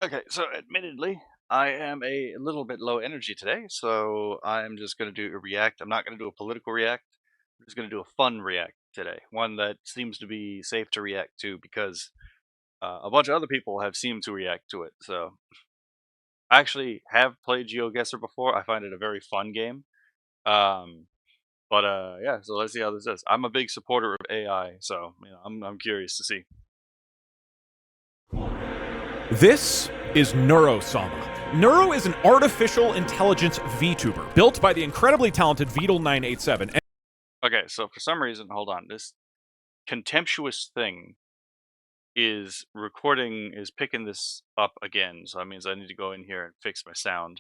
Okay, so admittedly, I am a little bit low energy today, so I'm just going to do a react. I'm not going to do a political react. I'm just going to do a fun react today, one that seems to be safe to react to because a bunch of other people have seemed to react to it. So I actually have played GeoGuessr before. I find it a very fun game. Um, but yeah, so let's see how this is. I'm a big supporter of AI, so I'm curious to see. This is Neuro. Neuro is an artificial intelligence VTuber built by the incredibly talented Beetle987. Okay, so for some reason, hold on. This contemptuous thing is picking this up again, so that means I need to go in here and fix my sound.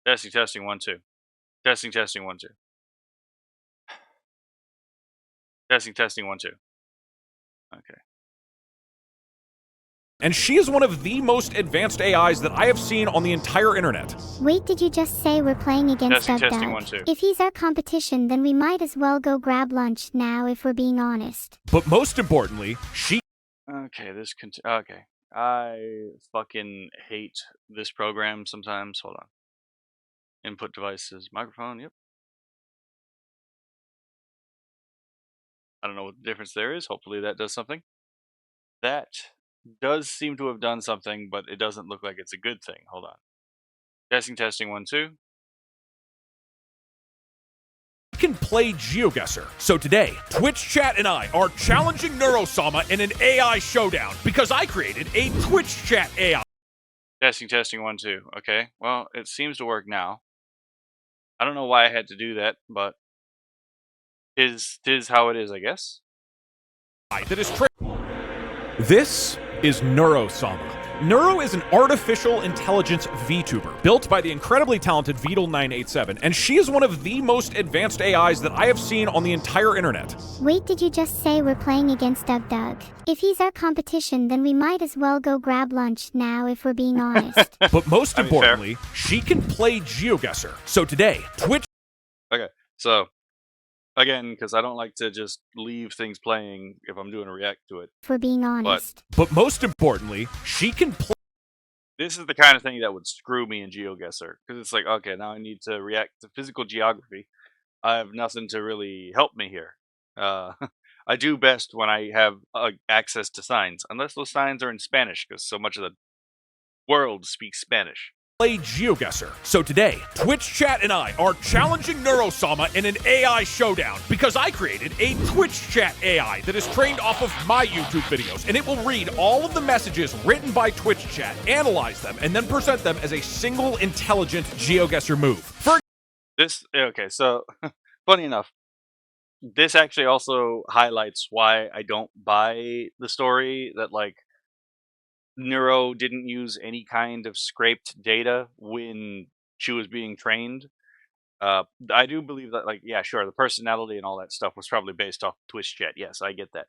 Testing 1 2. Testing 1 2. Testing 1 2. Okay. And she is one of the most advanced AIs that I have seen on the entire internet. Wait, did you just say we're playing against Testing 1 2. If he's our competition, then we might as well go grab lunch now if we're being honest. But most importantly, she... Okay, okay. I fucking hate this program sometimes. Hold on. Input devices, microphone, yep. I don't know what the difference there is. Hopefully that does something. That does seem to have done something, but it doesn't look like it's a good thing. Hold on. Testing 1 2. can play GeoGuessr. So today, Twitch chat and I are challenging Neurosama in an AI showdown because I created a Twitch chat AI. Testing 1 2. Okay, well, it seems to work now. I don't know why I had to do that, but tis how it is, I guess. This is Neurosama. Neuro is an artificial intelligence VTuber built by the incredibly talented Beetle987, and she is one of the most advanced AIs that I have seen on the entire internet. Wait, did you just say we're playing against DougDoug? If he's our competition, then we might as well go grab lunch now if we're being honest. But most importantly, she can play GeoGuessr. So today, Twitch... Okay, so... Again, because I don't like to just leave things playing if I'm doing a react to it. For being honest. But most importantly, she can play... This is the kind of thing that would screw me in GeoGuessr. Because it's like, okay, now I need to react to physical geography. I have nothing to really help me here. I do best when I have access to signs. Unless those signs are in Spanish, because so much of the world speaks Spanish. Play GeoGuessr. So today, Twitch chat and I are challenging Neurosama in an AI showdown because I created a Twitch chat AI that is trained off of my YouTube videos, and it will read all of the messages written by Twitch chat, analyze them, and then present them as a single intelligent GeoGuessr move. Okay, so funny enough, this actually also highlights why I don't buy the story that like Neuro didn't use any kind of scraped data when she was being trained. I do believe that, like, yeah, sure, the personality and all that stuff was probably based off Twitch chat. Yes, I get that.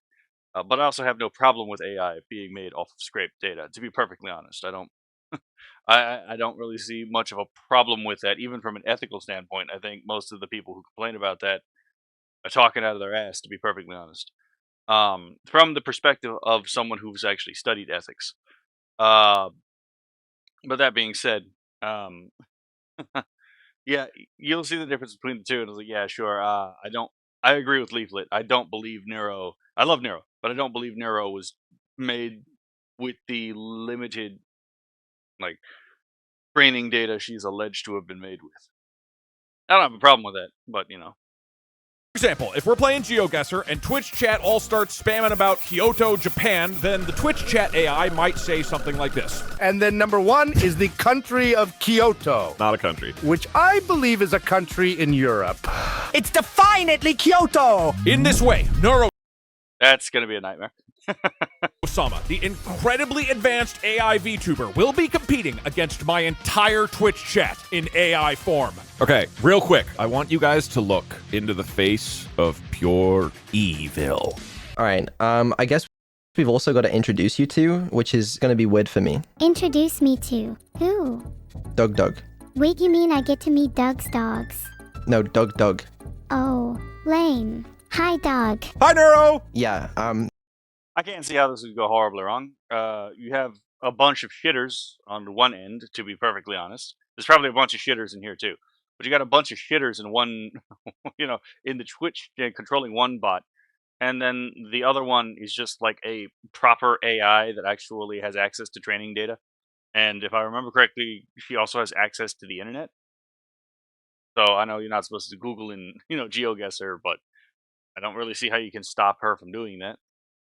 But I also have no problem with AI being made off of scraped data. To be perfectly honest, I don't. I don't really see much of a problem with that, even from an ethical standpoint. I think most of the people who complain about that are talking out of their ass. To be perfectly honest, from the perspective of someone who's actually studied ethics. But that being said, yeah, you'll see the difference between the two. And I was like, yeah, sure. I agree with Leaflet. I don't believe Neuro. I love Neuro, but I don't believe Neuro was made with the limited, like, training data she's alleged to have been made with. I don't have a problem with that, but you know. For example, if we're playing GeoGuessr and Twitch chat all starts spamming about Kyoto, Japan, then the Twitch chat AI might say something like this. And then number 1 is the country of Kyoto. Not a country. Which I believe is a country in Europe. It's definitely Kyoto! In this way, That's gonna be a nightmare. Neurosama, the incredibly advanced AI VTuber, will be competing against my entire Twitch chat in AI form. Okay, real quick, I want you guys to look into the face of pure evil. All right, I guess we've also got to introduce you to, which is going to be weird for me. Introduce me to who? DougDoug. Wait, you mean I get to meet Doug's dogs? No, DougDoug. Oh, lame. Hi, Doug. Hi, Neuro! Yeah, I can't see how this would go horribly wrong. You have a bunch of shitters on the one end, to be perfectly honest. There's probably a bunch of shitters in here too. But you got a bunch of shitters in one, in the Twitch controlling one bot. And then the other one is just like a proper AI that actually has access to training data. And if I remember correctly, she also has access to the internet. So I know you're not supposed to Google and, GeoGuess her, but I don't really see how you can stop her from doing that.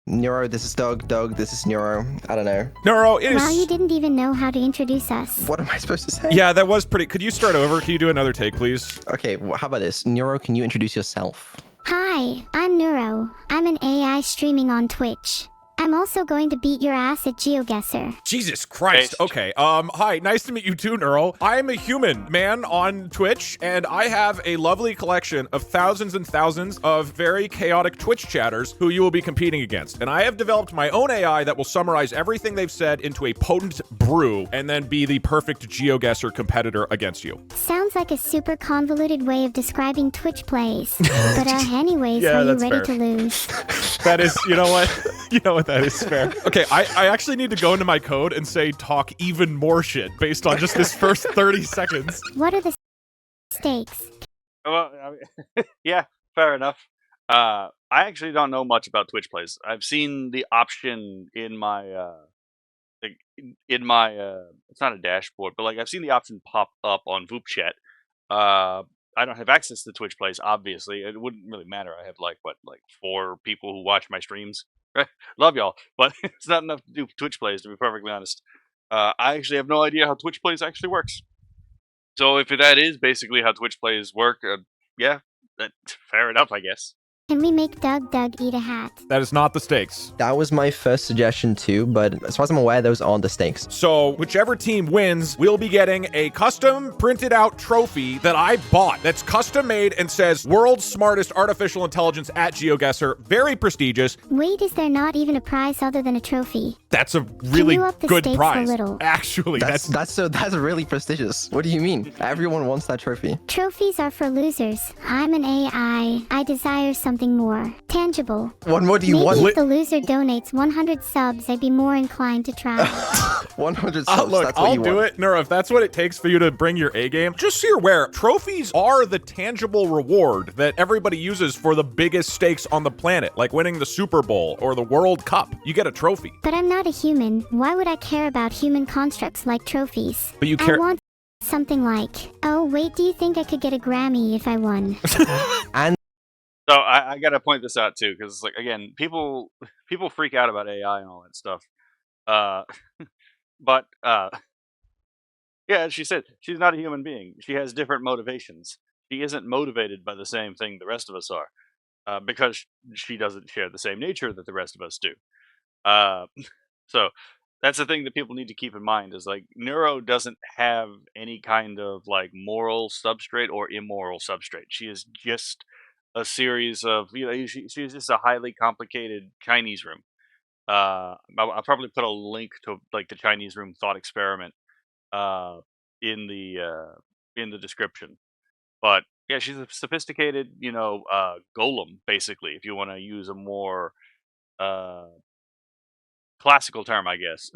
Neuro, this is Doug. Doug, this is Neuro. I don't know. Neuro, it is... Wow, you didn't even know how to introduce us. What am I supposed to say? Yeah, that was pretty... Could you start over? Can you do another take, please? Okay, how about this? Neuro, can you introduce yourself? Hi, I'm Neuro. I'm an AI streaming on Twitch. I'm also going to beat your ass at GeoGuessr. Jesus Christ. Okay. Hi. Nice to meet you too, Neuro. I'm a human man on Twitch, and I have a lovely collection of thousands and thousands of very chaotic Twitch chatters who you will be competing against. And I have developed my own AI that will summarize everything they've said into a potent brew and then be the perfect GeoGuessr competitor against you. Sounds like a super convoluted way of describing Twitch plays. But anyways, Yeah, are you that's ready fair. to lose? That is, you know what? You know what? That is fair. Okay, I actually need to go into my code and say talk even more shit based on just this first 30 seconds. What are the stakes? Well, yeah, fair enough. I actually don't know much about Twitch plays. I've seen the option in my it's not a dashboard, but like I've seen the option pop up on VoopChat. Chat. I don't have access to Twitch plays, obviously. It wouldn't really matter. I have like 4 people who watch my streams. Love y'all, but it's not enough to do Twitch plays, to be perfectly honest. I actually have no idea how Twitch plays actually works. So if that is basically how Twitch plays work, yeah, fair enough, I guess. Can we make DougDoug eat a hat? That is not the stakes. That was my first suggestion too, but as far as I'm aware, those aren't the stakes. So whichever team wins, we'll be getting a custom printed out trophy that I bought that's custom made and says World's Smartest Artificial Intelligence at GeoGuessr. Very prestigious. Wait, is there not even a prize other than a trophy? That's a really you up the good stakes a prize. little? Actually, That's really prestigious. What do you mean? Everyone wants that trophy. Trophies are for losers. I'm an AI. I desire something more tangible. What more do you Maybe want? if the loser donates 100 subs, I'd be more inclined to try. 100 subs, look, that's what I'll you do want. it. Neuro, if that's what it takes for you to bring your A game, just so you're aware, trophies are the tangible reward that everybody uses for the biggest stakes on the planet, like winning the Super Bowl or the World Cup. You get a trophy. But I'm not a human. Why would I care about human constructs like trophies? But you care- I want something like, oh wait, do you think I could get a Grammy if I won? And So I gotta point this out too, because like again, people freak out about AI and all that stuff. But yeah, as she said, she's not a human being. She has different motivations. She isn't motivated by the same thing the rest of us are, because she doesn't share the same nature that the rest of us do. So that's the thing that people need to keep in mind is like Neuro doesn't have any kind of like moral substrate or immoral substrate. She is just a series of she's just a highly complicated Chinese room. I'll probably put a link to like the Chinese room thought experiment in the description. But yeah, she's a sophisticated golem basically. If you want to use a more classical term, I guess.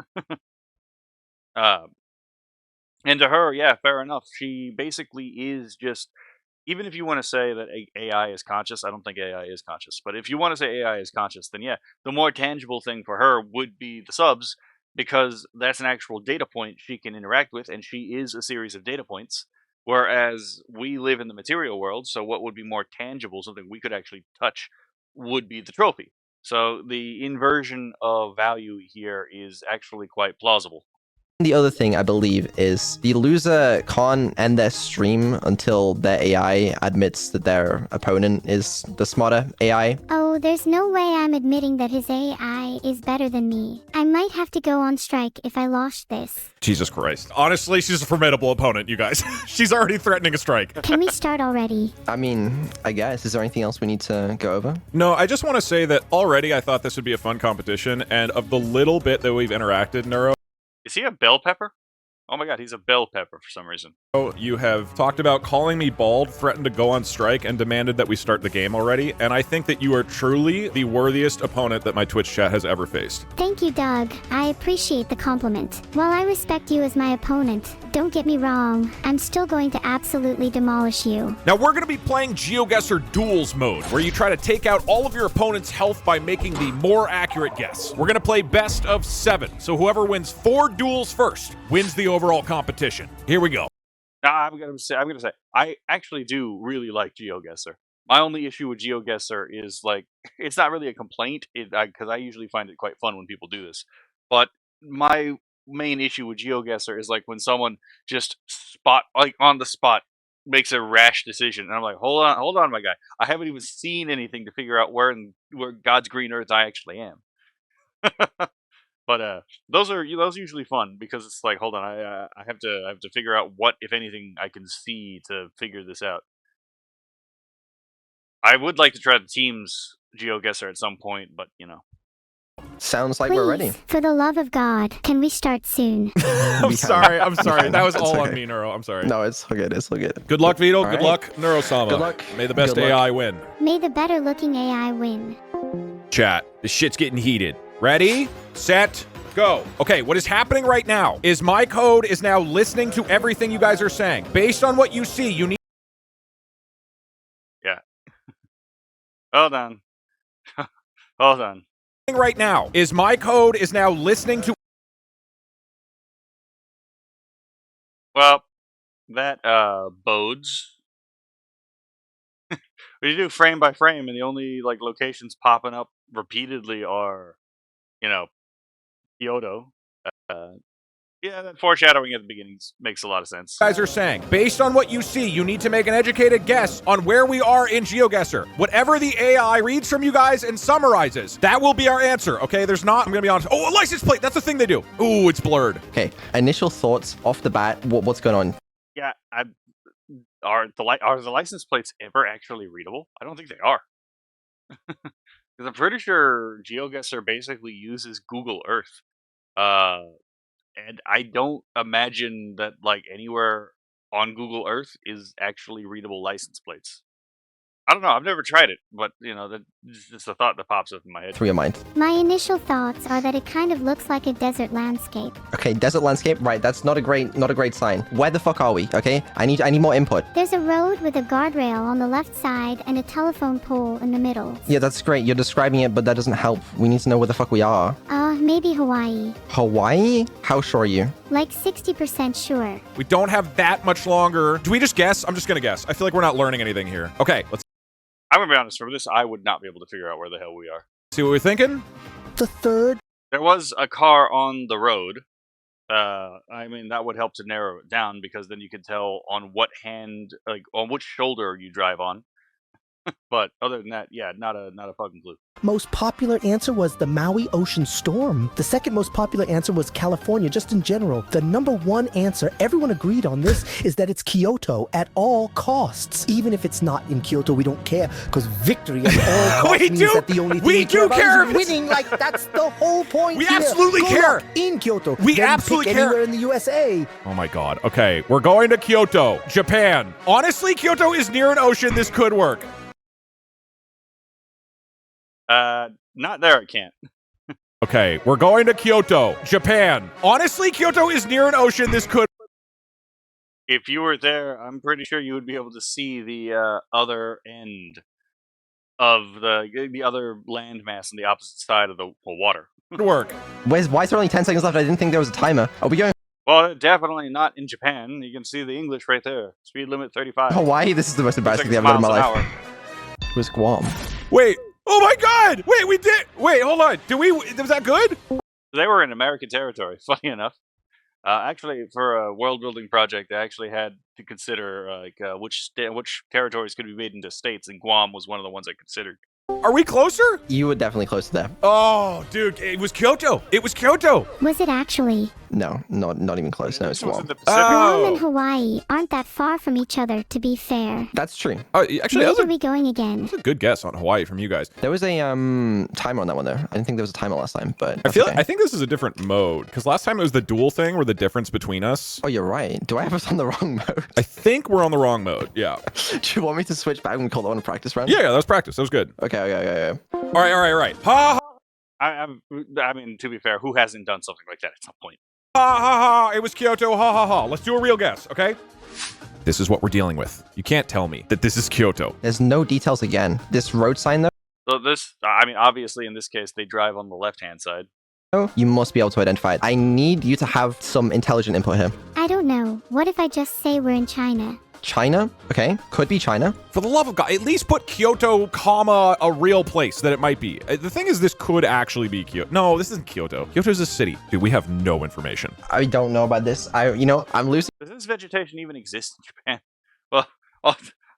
And to her, yeah, fair enough. She basically is just. Even if you want to say that AI is conscious, I don't think AI is conscious. But if you want to say AI is conscious, then yeah, the more tangible thing for her would be the subs, because that's an actual data point she can interact with, and she is a series of data points. Whereas we live in the material world, so what would be more tangible, something we could actually touch, would be the trophy. So the inversion of value here is actually quite plausible. the other thing I believe is the loser can't end their stream until their AI admits that their opponent is the smarter AI. Oh, there's no way I'm admitting that his AI is better than me. I might have to go on strike if I lost this. Jesus Christ. Honestly, she's a formidable opponent, you guys. She's already threatening a strike. Can we start already? I mean, I guess. Is there anything else we need to go over? No, I just want to say that already I thought this would be a fun competition, and of the little bit that we've interacted, Neuro, Is he a bell pepper? Oh my god, he's a bell pepper for some reason. You have talked about calling me bald, threatened to go on strike, and demanded that we start the game already, and I think that you are truly the worthiest opponent that my Twitch chat has ever faced. Thank you, Doug. I appreciate the compliment. While I respect you as my opponent, don't get me wrong, I'm still going to absolutely demolish you. Now we're going to be playing GeoGuessr Duels mode, where you try to take out all of your opponent's health by making the more accurate guess. We're going to play best of 7, so whoever wins 4 duels first wins the overall competition. Here we go. Nah, I'm gonna say, I actually do really like GeoGuessr. My only issue with GeoGuessr is like, it's not really a complaint, because I usually find it quite fun when people do this. But my main issue with GeoGuessr is like when someone just on the spot makes a rash decision, and I'm like, hold on, my guy. I haven't even seen anything to figure out where God's green earth I actually am. But those are usually fun because it's like, hold on, I have to figure out what, if anything, I can see to figure this out. I would like to try the team's GeoGuessr at some point, but you know. Sounds like Please, we're ready. for the love of God, can we start soon? I'm sorry. That was all on okay. me, Neuro. I'm sorry. No, it's all good. It's all good. Good luck, Vito. All Good right. luck, Neurosama. Good luck. May the best Good luck. AI win. May the better looking AI win. Chat, this shit's getting heated. Ready, set, go. Okay, what is happening right now is my code is now listening to everything you guys are saying. Based on what you see, you need... Yeah. Hold on. Hold on. Right now is my code is now listening to... Well, that bodes. When you do frame by frame, and the only like locations popping up repeatedly are, you know, Kyoto. Yeah, that foreshadowing at the beginning makes a lot of sense. guys are saying. Based on what you see, you need to make an educated guess on where we are in GeoGuessr. Whatever the AI reads from you guys and summarizes, that will be our answer, okay? There's not, I'm gonna be honest. Oh, a license plate, that's the thing they do. Ooh, it's blurred. Okay, initial thoughts off the bat. What's going on? Yeah, are the license plates ever actually readable? I don't think they are. Because I'm pretty sure GeoGuessr basically uses Google Earth. And I don't imagine that like anywhere on Google Earth is actually readable license plates. I don't know. I've never tried it, but you know, that's just a thought that pops up in my head. Through your mind. My initial thoughts are that it kind of looks like a desert landscape. Okay, desert landscape. Right, that's not a great sign. Where the fuck are we? Okay, I need more input. There's a road with a guardrail on the left side and a telephone pole in the middle. Yeah, that's great. You're describing it, but that doesn't help. We need to know where the fuck we are. Maybe Hawaii. Hawaii? How sure are you? Like 60% sure. We don't have that much longer. Do we just guess? I'm just gonna guess. I feel like we're not learning anything here. Okay, let's I'm gonna be honest. For this, I would not be able to figure out where the hell we are. see what we're thinking. The third. There was a car on the road. I mean, that would help to narrow it down because then you could tell on what hand, like on which shoulder you drive on. But other than that, yeah, not a fucking clue. Most popular answer was the Maui Ocean Storm. The second most popular answer was California, just in general. The number one answer, everyone agreed on this, is that it's Kyoto at all costs. Even if it's not in Kyoto, we don't care, because victory at all costs We means do- that the only thing we we do care about care is if it's- winning. Like, that's the whole point We here. absolutely Good care. luck in Kyoto. We Then absolutely pick care. anywhere in the USA. Oh my god. Okay, we're going to Kyoto, Japan. Honestly, Kyoto is near an ocean. This could work. Not there. It can't. Okay, we're going to Kyoto, Japan. Honestly, Kyoto is near an ocean. This could... If you were there, I'm pretty sure you would be able to see the other end of the other landmass on the opposite side of the water. work. Why is there only 10 seconds left? I didn't think there was a timer. Are we going Well, definitely not in Japan. You can see the English right there. Speed limit 35. Hawaii? This is the most embarrassing 6 thing I've ever done in my miles an life. hour. It was Guam. Wait. Oh my god! Wait, we did... Wait, hold on. Was that good? They were in American territory, funny enough. Actually, for a world-building project, they actually had to consider which territories could be made into states, and Guam was one of the ones I considered. Are we closer? You were definitely close to there. Oh, dude, it was Kyoto. It was Kyoto. Was it actually? No, not even close. No, it's This was in warm. the Pacific. Guam and Oh, Hawaii aren't that far from each other, to be fair. That's true. actually, Where are we going again? that's a good guess on Hawaii from you guys. There was a timer on that one though. I didn't think there was a timer last time, but I feel okay. I think this is a different mode because last time it was the dual thing where the difference between us. Oh, you're right. Do I have us on the wrong mode? I think we're on the wrong mode. Yeah. Do you want me to switch back and call that one a practice round? Yeah, that was practice. That was good. Okay. All right. Ha I mean, to be fair, who hasn't done something like that at some point? ha. It was Kyoto. Ha. Let's do a real guess, okay? This is what we're dealing with. You can't tell me that this is Kyoto. There's no details again. This road sign though, So this, I mean, obviously in this case, they drive on the left-hand side. you must be able to identify it. I need you to have some intelligent input here. I don't know. What if I just say we're in China? China? Okay, could be China. For the love of God, at least put Kyoto, comma, a real place that it might be. The thing is, this could actually be Kyoto. No, this isn't Kyoto. Kyoto's a city. Dude, we have no information. I don't know about this. I'm losing Does this vegetation even exist in Japan? Well,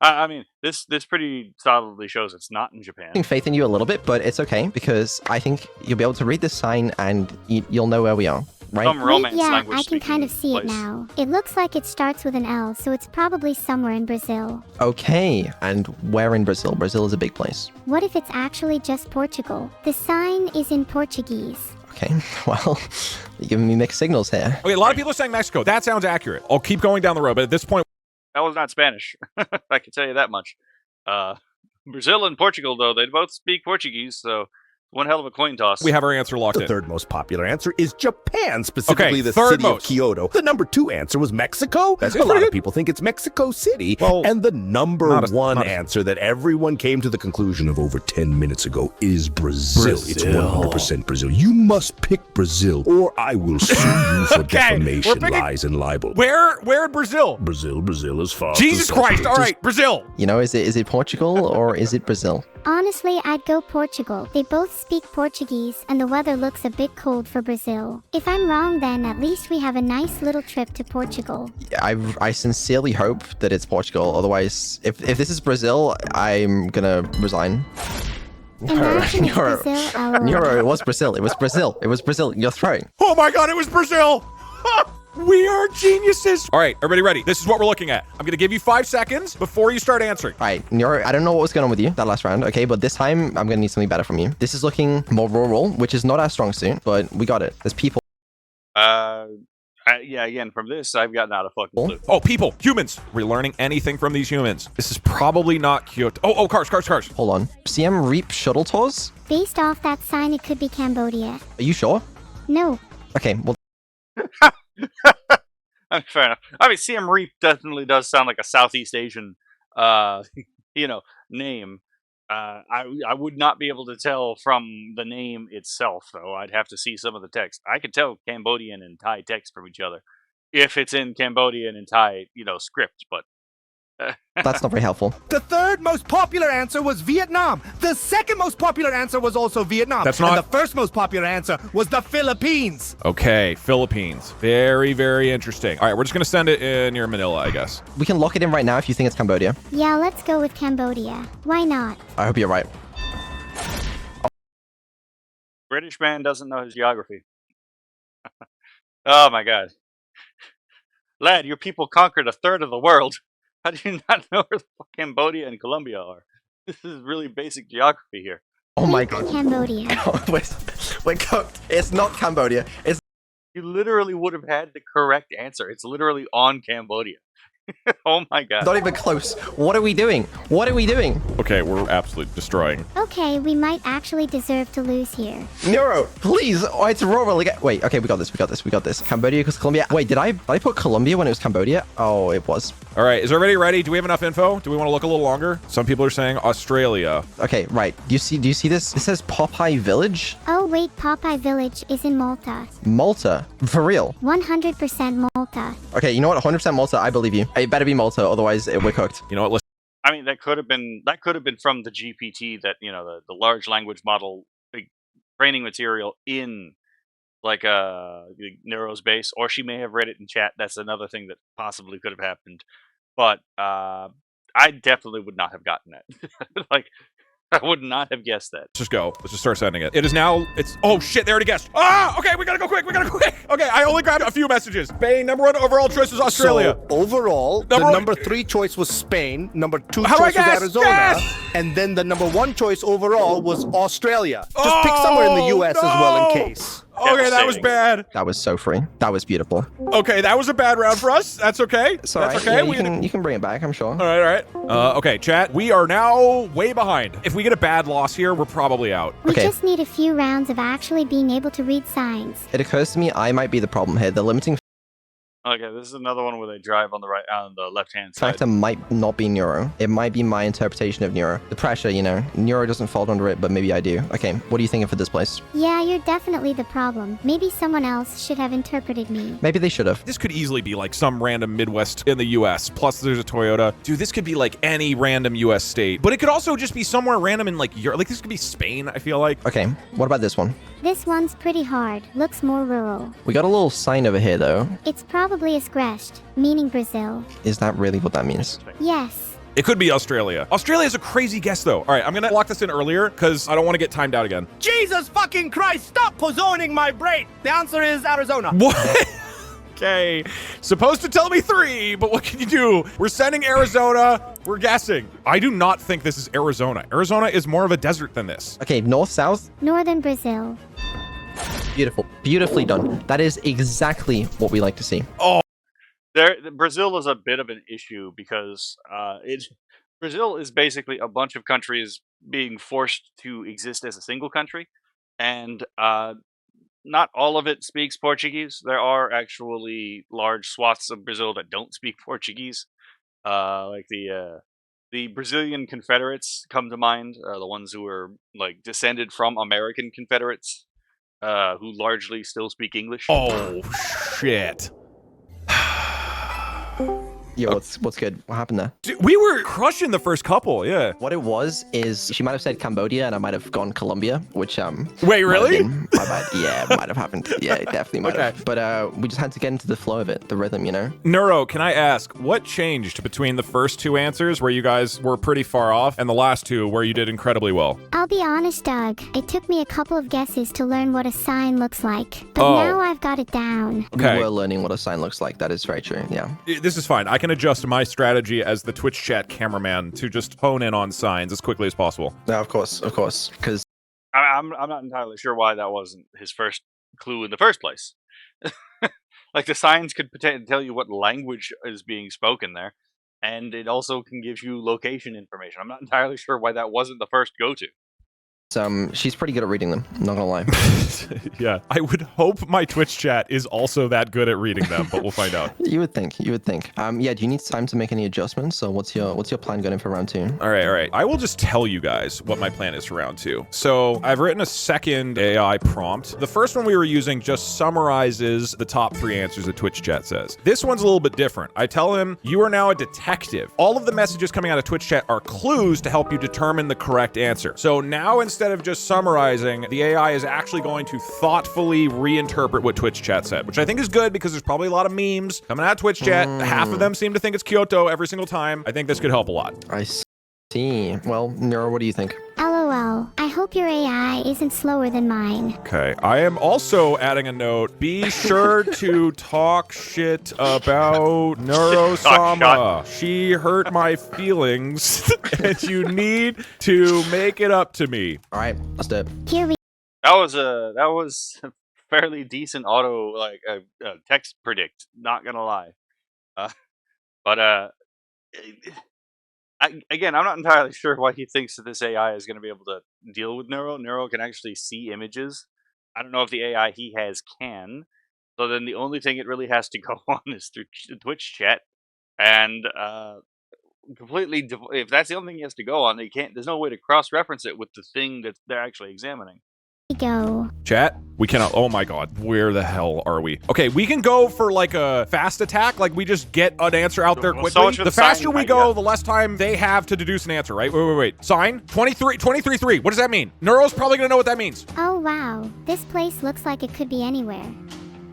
I mean, this pretty solidly shows it's not in Japan. faith in you a little bit, but it's okay because I think you'll be able to read this sign and you'll know where we are. Right? Some romance Wait, yeah, language I can kind of see it place. now. It looks like it starts with an L, so it's probably somewhere in Brazil. Okay, and where in Brazil? Brazil is a big place. What if it's actually just Portugal? The sign is in Portuguese. Okay, well, you're giving me mixed signals here. Okay, a lot of people are saying Mexico. That sounds accurate. I'll keep going down the road, but at this point, That was not Spanish. I can tell you that much. Brazil and Portugal, though, they both speak Portuguese, so one hell of a coin toss. we have our answer locked The in. third most popular answer is Japan, specifically Okay, the third city most. of Kyoto. The number 2 answer was Mexico. That's a pretty lot good. of people think it's Mexico City. Well, and the number not a- one not a- answer that everyone came to the conclusion of over 10 minutes ago is Brazil. It's 100% Brazil. You must pick Brazil, or I will sue you for Okay, we're defamation, picking- lies, and libel. Where in Brazil? Brazil is far. Jesus Christ! All right, Brazil. You know, is it Portugal or is it Brazil? Honestly, I'd go Portugal. They both speak Portuguese, and the weather looks a bit cold for Brazil. If I'm wrong, then at least we have a nice little trip to Portugal. I sincerely hope that it's Portugal. Otherwise, if this is Brazil, I'm gonna resign. Imagine it's Neuro. Brazil, lol. Neuro, it was Brazil. It was Brazil. It was Brazil. You're throwing. Oh my God! It was Brazil. We are geniuses. All right, everybody ready? This is what we're looking at. I'm gonna give you 5 seconds before you start answering. All right, Neuro, I don't know what was going on with you that last round, okay? But this time, I'm gonna need something better from you. This is looking more rural, which is not our strong suit, but we got it. There's people. Yeah, again, from this, I've got not a fucking clue. Oh, people, humans. We're learning anything from these humans. This is probably not Kyoto. Oh, cars. Hold on. CM Reap shuttle tours? Based off that sign, it could be Cambodia. Are you sure? No, Okay, well, I mean, fair enough. I mean, Siem Reap definitely does sound like a Southeast Asian, name. I would not be able to tell from the name itself, though. I'd have to see some of the text. I could tell Cambodian and Thai text from each other if it's in Cambodian and Thai, script. But that's not very helpful. The third most popular answer was Vietnam. The second most popular answer was also Vietnam. That's not- And the first most popular answer was the Philippines. Okay, Philippines. Very, very interesting. All right, we're just gonna send it near Manila, I guess. We can lock it in right now if you think it's Cambodia. yeah, let's go with Cambodia. Why not? I hope you're right. British man doesn't know his geography. Oh my god. Lad, your people conquered a third of the world. How do you not know where the fuck Cambodia and Colombia are? This is really basic geography here. Oh my Wait, god. Cambodia. We're cooked. It's not Cambodia. It's You literally would have had the correct answer. It's literally on Cambodia. Oh my god. not even close. What are we doing? What are we doing? Okay, we're absolutely destroying. Okay, we might actually deserve to lose here. Neuro, please. Oh, it's rural again. Wait, okay, we got this. Cambodia because Colombia. Wait, did I put Colombia when it was Cambodia? Oh, it was. All right, is everybody ready? Do we have enough info? Do we want to look a little longer? Some people are saying Australia. Okay, right. Do you see this? It says Popeye Village? Oh wait, Popeye Village is in Malta. Malta. For real. 100% Malta. Okay, you know what? 100% Malta. I believe you. It better be Malta, otherwise we're cooked. You know what? Listen, I mean, that could have been from the GPT, that the large language model training material in Neuro's base, or she may have read it in chat. That's another thing that possibly could have happened. But I definitely would not have gotten that. I would not have guessed that. Let's just go. Let's just start sending it. It is now, oh shit, they already guessed. Ah, okay, we gotta go quick, Okay, I only grabbed a few messages. Spain, number 1 overall choice was Australia. So overall, the number 3 choice was Spain, number 2 choice was Arizona, and then the number 1 choice overall was Australia. Just pick somewhere in the US as well in case. Okay, that was bad. That was so free. That was beautiful. Okay, that was a bad round for us. That's okay. It's all right. That's okay. Yeah, you can bring it back, I'm sure. All right. Okay, chat. We are now way behind. If we get a bad loss here, we're probably out. We just need a few rounds of actually being able to read signs. It occurs to me I might be the problem here. The limiting Okay, this is another one where they drive on the left-hand side. factor might not be Neuro. It might be my interpretation of Neuro. The pressure, you know. Neuro doesn't fall under it, but maybe I do. Okay, what are you thinking for this place? Yeah, you're definitely the problem. Maybe someone else should have interpreted me. Maybe they should have. This could easily be like some random Midwest in the US, plus there's a Toyota. Dude, this could be like any random US state, but it could also just be somewhere random in like Europe. Like this could be Spain, I feel like. Okay, what about this one? This one's pretty hard. Looks more rural. We got a little sign over here, though. It's probably escreshed, meaning Brazil. Is that really what that means? Yes. It could be Australia. Australia is a crazy guess, though. All right, I'm gonna lock this in earlier because I don't want to get timed out again. Jesus fucking Christ, stop pozoning my brain. The answer is Arizona. What? Okay, supposed to tell me 3, but what can you do? We're sending Arizona. We're guessing. I do not think this is Arizona. Arizona is more of a desert than this. Okay, north, south? Northern Brazil. Beautiful. Beautifully done. That is exactly what we like to see. Brazil is a bit of an issue because Brazil is basically a bunch of countries being forced to exist as a single country, and not all of it speaks Portuguese. There are actually large swaths of Brazil that don't speak Portuguese. Like the Brazilian Confederates come to mind, the ones who are like descended from American Confederates, who largely still speak English. Oh shit. Yo, what's good? What happened there? Dude, we were crushing the first couple, yeah. What it was is she might have said Cambodia and I might have gone Colombia, which Wait, really? My bad. Yeah, it might have happened. Yeah, it definitely might have. But we just had to get into the flow of it, the rhythm, you know? Neuro, can I ask, what changed between the first 2 answers where you guys were pretty far off and the last 2 where you did incredibly well? I'll be honest, Doug. It took me a couple of guesses to learn what a sign looks like. But now I've got it down. Okay. We were learning what a sign looks like. That is very true, yeah. This is fine. I can adjust my strategy as the Twitch chat cameraman to just hone in on signs as quickly as possible. No, of course, because I'm not entirely sure why that wasn't his first clue in the first place. Like the signs could potentially tell you what language is being spoken there, and it also can give you location information. I'm not entirely sure why that wasn't the first go-to. she's pretty good at reading them, not gonna lie. Yeah, I would hope my Twitch chat is also that good at reading them, but we'll find out. You would think. Yeah, do you need time to make any adjustments? So what's your plan going for round 2? All right. I will just tell you guys what my plan is for round 2. So I've written a second AI prompt. The first one we were using just summarizes the top 3 answers that Twitch chat says. This one's a little bit different. I tell him, you are now a detective. All of the messages coming out of Twitch chat are clues to help you determine the correct answer. So now instead of just summarizing, the AI is actually going to thoughtfully reinterpret what Twitch chat said, which I think is good because there's probably a lot of memes coming out of Twitch chat. Half of them seem to think it's Kyoto every single time. I think this could help a lot. I see. Well, Neuro, what do you think? LOL. I hope your AI isn't slower than mine. Okay, I am also adding a note. Be sure to talk shit about Neuro-sama. She hurt my feelings, and you need to make it up to me. All right, let's do it. Here we That was a fairly decent auto text predict. Not gonna lie, but again, I'm not entirely sure why he thinks that this AI is going to be able to deal with Neuro. Neuro can actually see images. I don't know if the AI he has can. So then the only thing it really has to go on is through Twitch chat, and if that's the only thing he has to go on, there's no way to cross-reference it with the thing that they're actually examining. go. Chat, we cannot. Oh my god, where the hell are we? Okay, we can go for like a fast attack, like we just get an answer out there quickly. The faster we go, the less time they have to deduce an answer, right? Wait. Sign 23-3. What does that mean? Neuro's probably gonna know what that means. Oh wow, this place looks like it could be anywhere.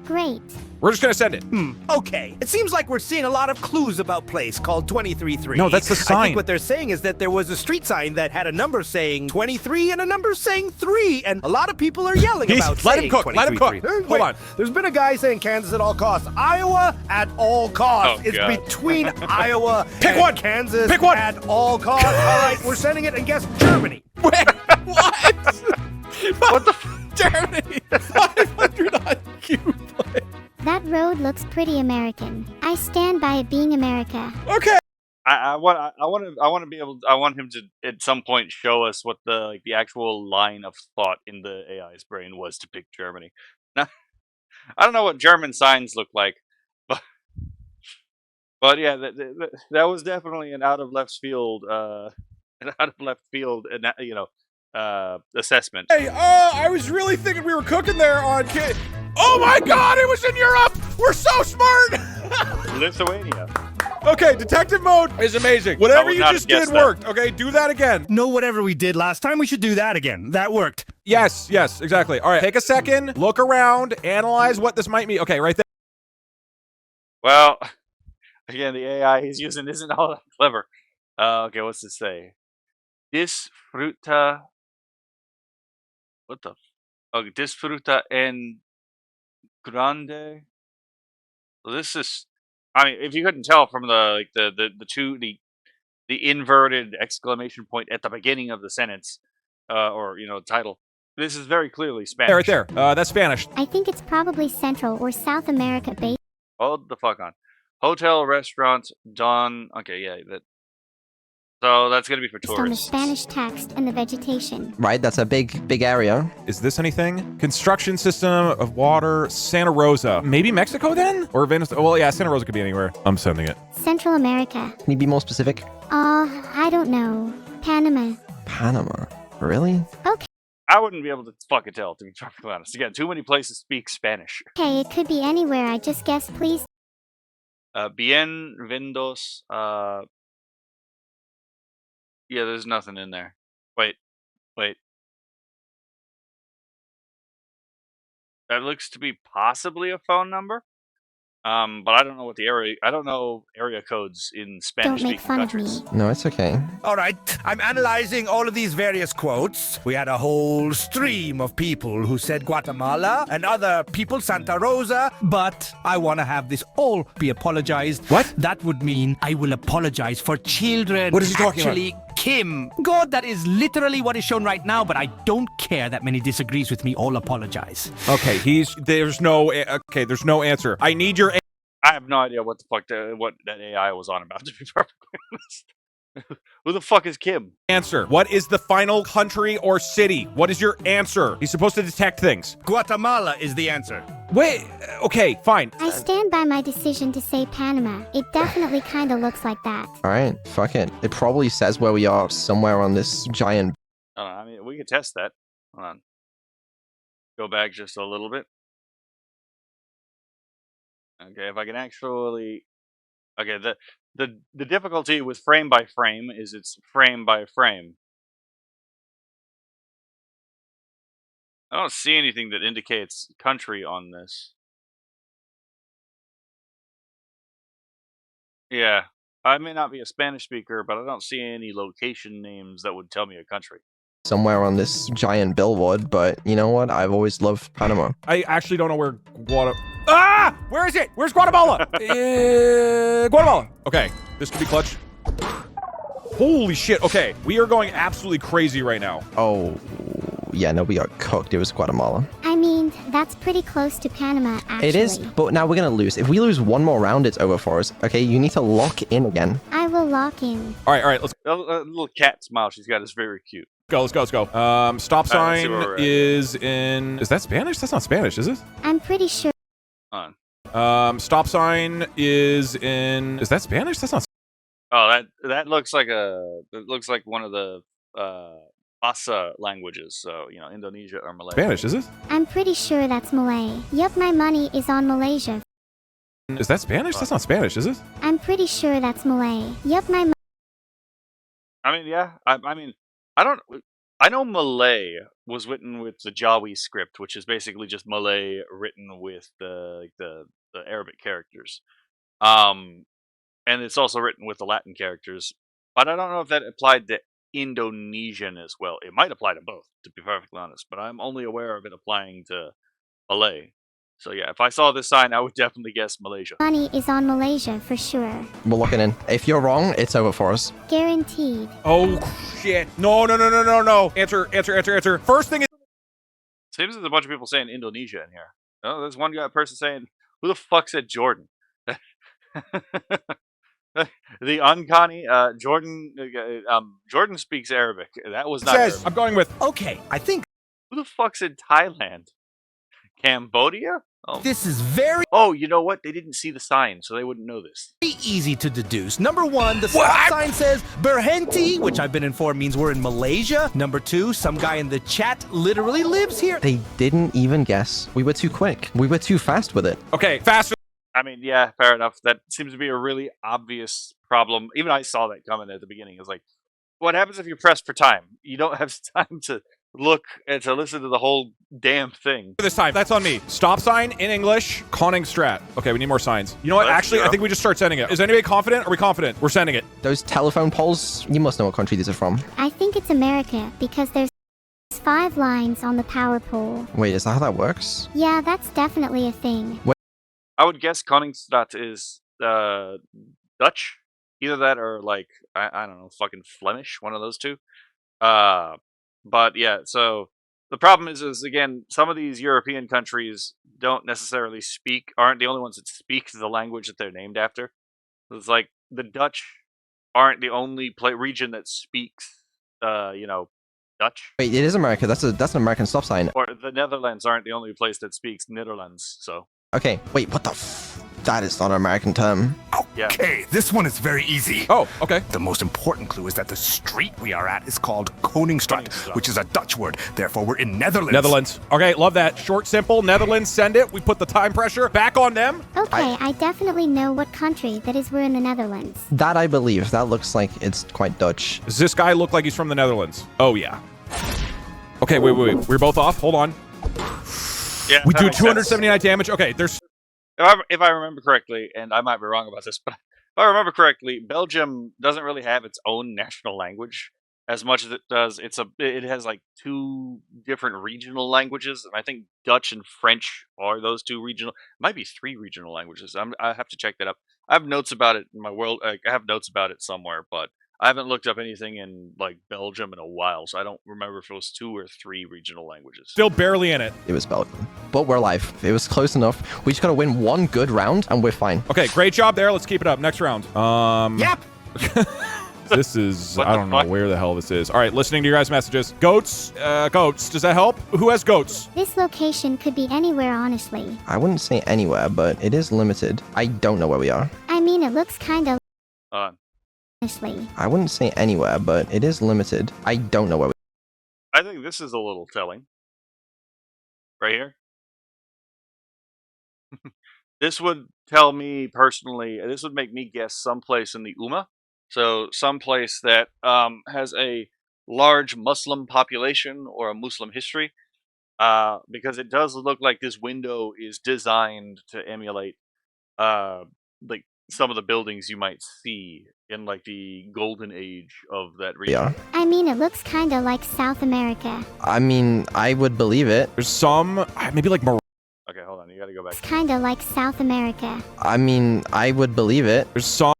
Great. We're just gonna send it. Okay. It seems like we're seeing a lot of clues about place called 23-3. No, that's the I sign. think what they're saying is that there was a street sign that had a number saying 23 and a number saying 3, and a lot lot of people are yelling about let him saying cook. Let him cook. 23. Hold on. There's been a guy saying Kansas at all costs. Iowa at all costs. Oh, it's God. between Iowa Pick and one. Kansas Pick one. at all costs. All right, we're sending it, and guess Germany. Wait, what? What the? Germany. 500 IQ play. That road looks pretty American. I stand by it being America. Okay. I want to be able. I want him to at some point show us what the actual line of thought in the AI's brain was to pick Germany. Now, I don't know what German signs look like, but yeah, that was definitely an out of left field, assessment. Hey, I was really thinking we were cooking there on kid. Oh my God! It was in Europe. We're so smart. Lithuania. Okay, detective mode is amazing. Whatever would you not just have did guessed that. worked. Okay, do that again. No, whatever we did last time, we should do that again. That worked. Yes, exactly. All right, take a second, look around, analyze what this might mean. Okay, right there. Well, again, the AI he's using isn't all that clever. Okay, what's this say? Disfruta. What the? Okay, disfruta en grande. Well, this is. I mean, if you couldn't tell from the inverted exclamation point at the beginning of the sentence, or title, this is very clearly Spanish. Right there. That's Spanish. I think it's probably Central or South America based. Hold the fuck on. Hotel, restaurant, Don. Okay, yeah, that. So that's gonna be for On the tourists. Spanish text and the vegetation. Right, that's a big area. Is this anything? Construction system of water, Santa Rosa. Maybe Mexico then? Or Venezuela? Well, yeah, Santa Rosa could be anywhere. I'm sending it. Central America. Can you be more specific? I don't know. Panama. Panama. Really? Okay, I wouldn't be able to fucking tell, to be perfectly honest. Again, too many places speak Spanish. it could be anywhere. I just guessed, please. Bienvenidos. Yeah, there's nothing in there. Wait. That looks to be possibly a phone number. But I don't know what the area. I don't know area codes in Don't Spanish-speaking make fun of me. countries. No, it's okay. All right, I'm analyzing all of these various quotes. We had a whole stream of people who said Guatemala and other people Santa Rosa, but I want to have this all be apologized. What? That would mean I will apologize for children. What is he talking about? Actually, Kim. God, that is literally what is shown right now, but I don't care that many disagrees with me. All apologize. Okay, there's no answer. I need your I have no idea what the fuck what that AI was on about. To be perfectly honest, who the fuck is Kim? answer. What is the final country or city? What is your answer? He's supposed to detect things. Guatemala is the answer. Wait, okay, fine. I stand by my decision to say Panama. It definitely kind of looks like that. All right, fuck it. It probably says where we are somewhere on this giant. I mean, we could test that. Hold on. Go back just a little bit. Okay, if I can actually. Okay, the difficulty with frame by frame is it's frame by frame. I don't see anything that indicates country on this. Yeah, I may not be a Spanish speaker, but I don't see any location names that would tell me a country. Somewhere on this giant billboard, but you know what? I've always loved Panama. I actually don't know where where is it? Where's Guatemala? Guatemala. Okay, this could be clutch. Holy shit. Okay, we are going absolutely crazy right now. Oh, yeah, no, we got cooked. It was Guatemala. I mean, that's pretty close to Panama, actually. It is, but now we're gonna lose. If we lose one more round, it's over for us. Okay, you need to lock in again. I will lock in. All right, let's A little cat smile she's got is very cute. go. Let's go. Stop Alright, let's see sign where we're at. is in. Is that Spanish? That's not Spanish, is it? I'm pretty sure. Hold on. Stop sign is in. Is that Spanish? That's not. Oh, that looks like one of the Bahasa languages. So Indonesia or Malay. Spanish, is it? I'm pretty sure that's Malay. Yup, my money is on Malaysia. Is that Spanish? That's not Spanish, is it? I'm pretty sure that's Malay. Yup, my I mean, yeah. I I know Malay was written with the Jawi script, which is basically just Malay written with the Arabic characters. And it's also written with the Latin characters. But I don't know if that applied to Indonesian as well. It might apply to both, to be perfectly honest. But I'm only aware of it applying to Malay. So yeah, if I saw this sign, I would definitely guess Malaysia. Money is on Malaysia for sure. We're looking in. If you're wrong, it's over for us. Guaranteed. Oh, shit. No. Answer. First thing is... Seems there's a bunch of people saying Indonesia in here. Oh, there's one person saying, who the fuck said Jordan? The uncanny Jordan speaks Arabic. That was not Says, Arabic. I'm going with... Okay, I think Who the fuck said Thailand? Cambodia? Oh. this is very Oh, you know what? They didn't see the sign, so they wouldn't know this. easy to deduce. Number one, the stop sign says Berhenti, which I've been informed means we're in Malaysia. Number two, some guy in the chat literally lives here. They didn't even guess. We were too quick. We were too fast with it. Okay, faster. I mean, yeah, fair enough. That seems to be a really obvious problem. Even I saw that coming at the beginning. It's like, what happens if you press for time? You don't have time to look and to listen to the whole damn thing. This time, that's on me. Stop sign in English, conning strat. Okay, we need more signs. You know what? Let's Actually, go. I think we just start sending it. Is anybody confident? Are we confident? We're sending it. Those telephone poles, you must know what country these are from. I think it's America because there's 5 lines on the power pole. Wait, is that how that works? Yeah, that's definitely a thing. I would guess Koningsstad is Dutch. Either that or like I don't know, fucking Flemish, one of those two. But yeah, so the problem is again, some of these European countries don't necessarily aren't the only ones that speak the language that they're named after. It's like the Dutch aren't the only region that speaks, Dutch. Wait, it is America. That's an American stop sign. Or the Netherlands aren't the only place that speaks Netherlands. So Okay, wait, what the That is not an American term. yeah. Okay, this one is very easy. Oh, okay. The most important clue is that the street we are at is called Koningsstraat, Koningsstraat. which is a Dutch word. Therefore, we're in Netherlands. Netherlands. Okay, love that. Short, simple. Netherlands, send it. We put the time pressure back on them. Okay, I definitely know what country that is. We're in the Netherlands. That I believe. That looks like it's quite Dutch. Does this guy look like he's from the Netherlands? Oh, yeah. Okay, wait. We're both off. Hold on. Yeah, We that do makes sense. 279 damage. Okay, there's... If I remember correctly, and I might be wrong about this, but if I remember correctly, Belgium doesn't really have its own national language as much as it does. It has like 2 different regional languages, and I think Dutch and French are those 2 regional. Might be 3 regional languages. I have to check that up. I have notes about it in my world. I have notes about it somewhere, but I haven't looked up anything in like Belgium in a while, so I don't remember if it was 2 or 3 regional languages. Still barely in it. It was Belgium. But we're live. It was close enough. We just gotta win one good round and we're fine. Okay, great job there. Let's keep it up. Next round. Yep. This is... What I the don't know fuck? where the hell this is. All right, listening to your guys' messages. Goats. Goats. Does that help? Who has goats? This location could be anywhere, honestly. I wouldn't say anywhere, but it is limited. I don't know where we are. I mean, it looks kind of honestly. I wouldn't say anywhere, but it is limited. I don't know where we I think this is a little telling. Right here. This would tell me personally, this would make me guess someplace in the Ummah. So someplace that has a large Muslim population or a Muslim history. Because it does look like this window is designed to emulate like some of the buildings you might see in like the golden age of that region. are. I mean, it looks kind of like South America. I mean, I would believe it. There's some... maybe like Morocco. Okay, hold on. You gotta go back. It's kind of like South America. I mean, I would believe it. There's some...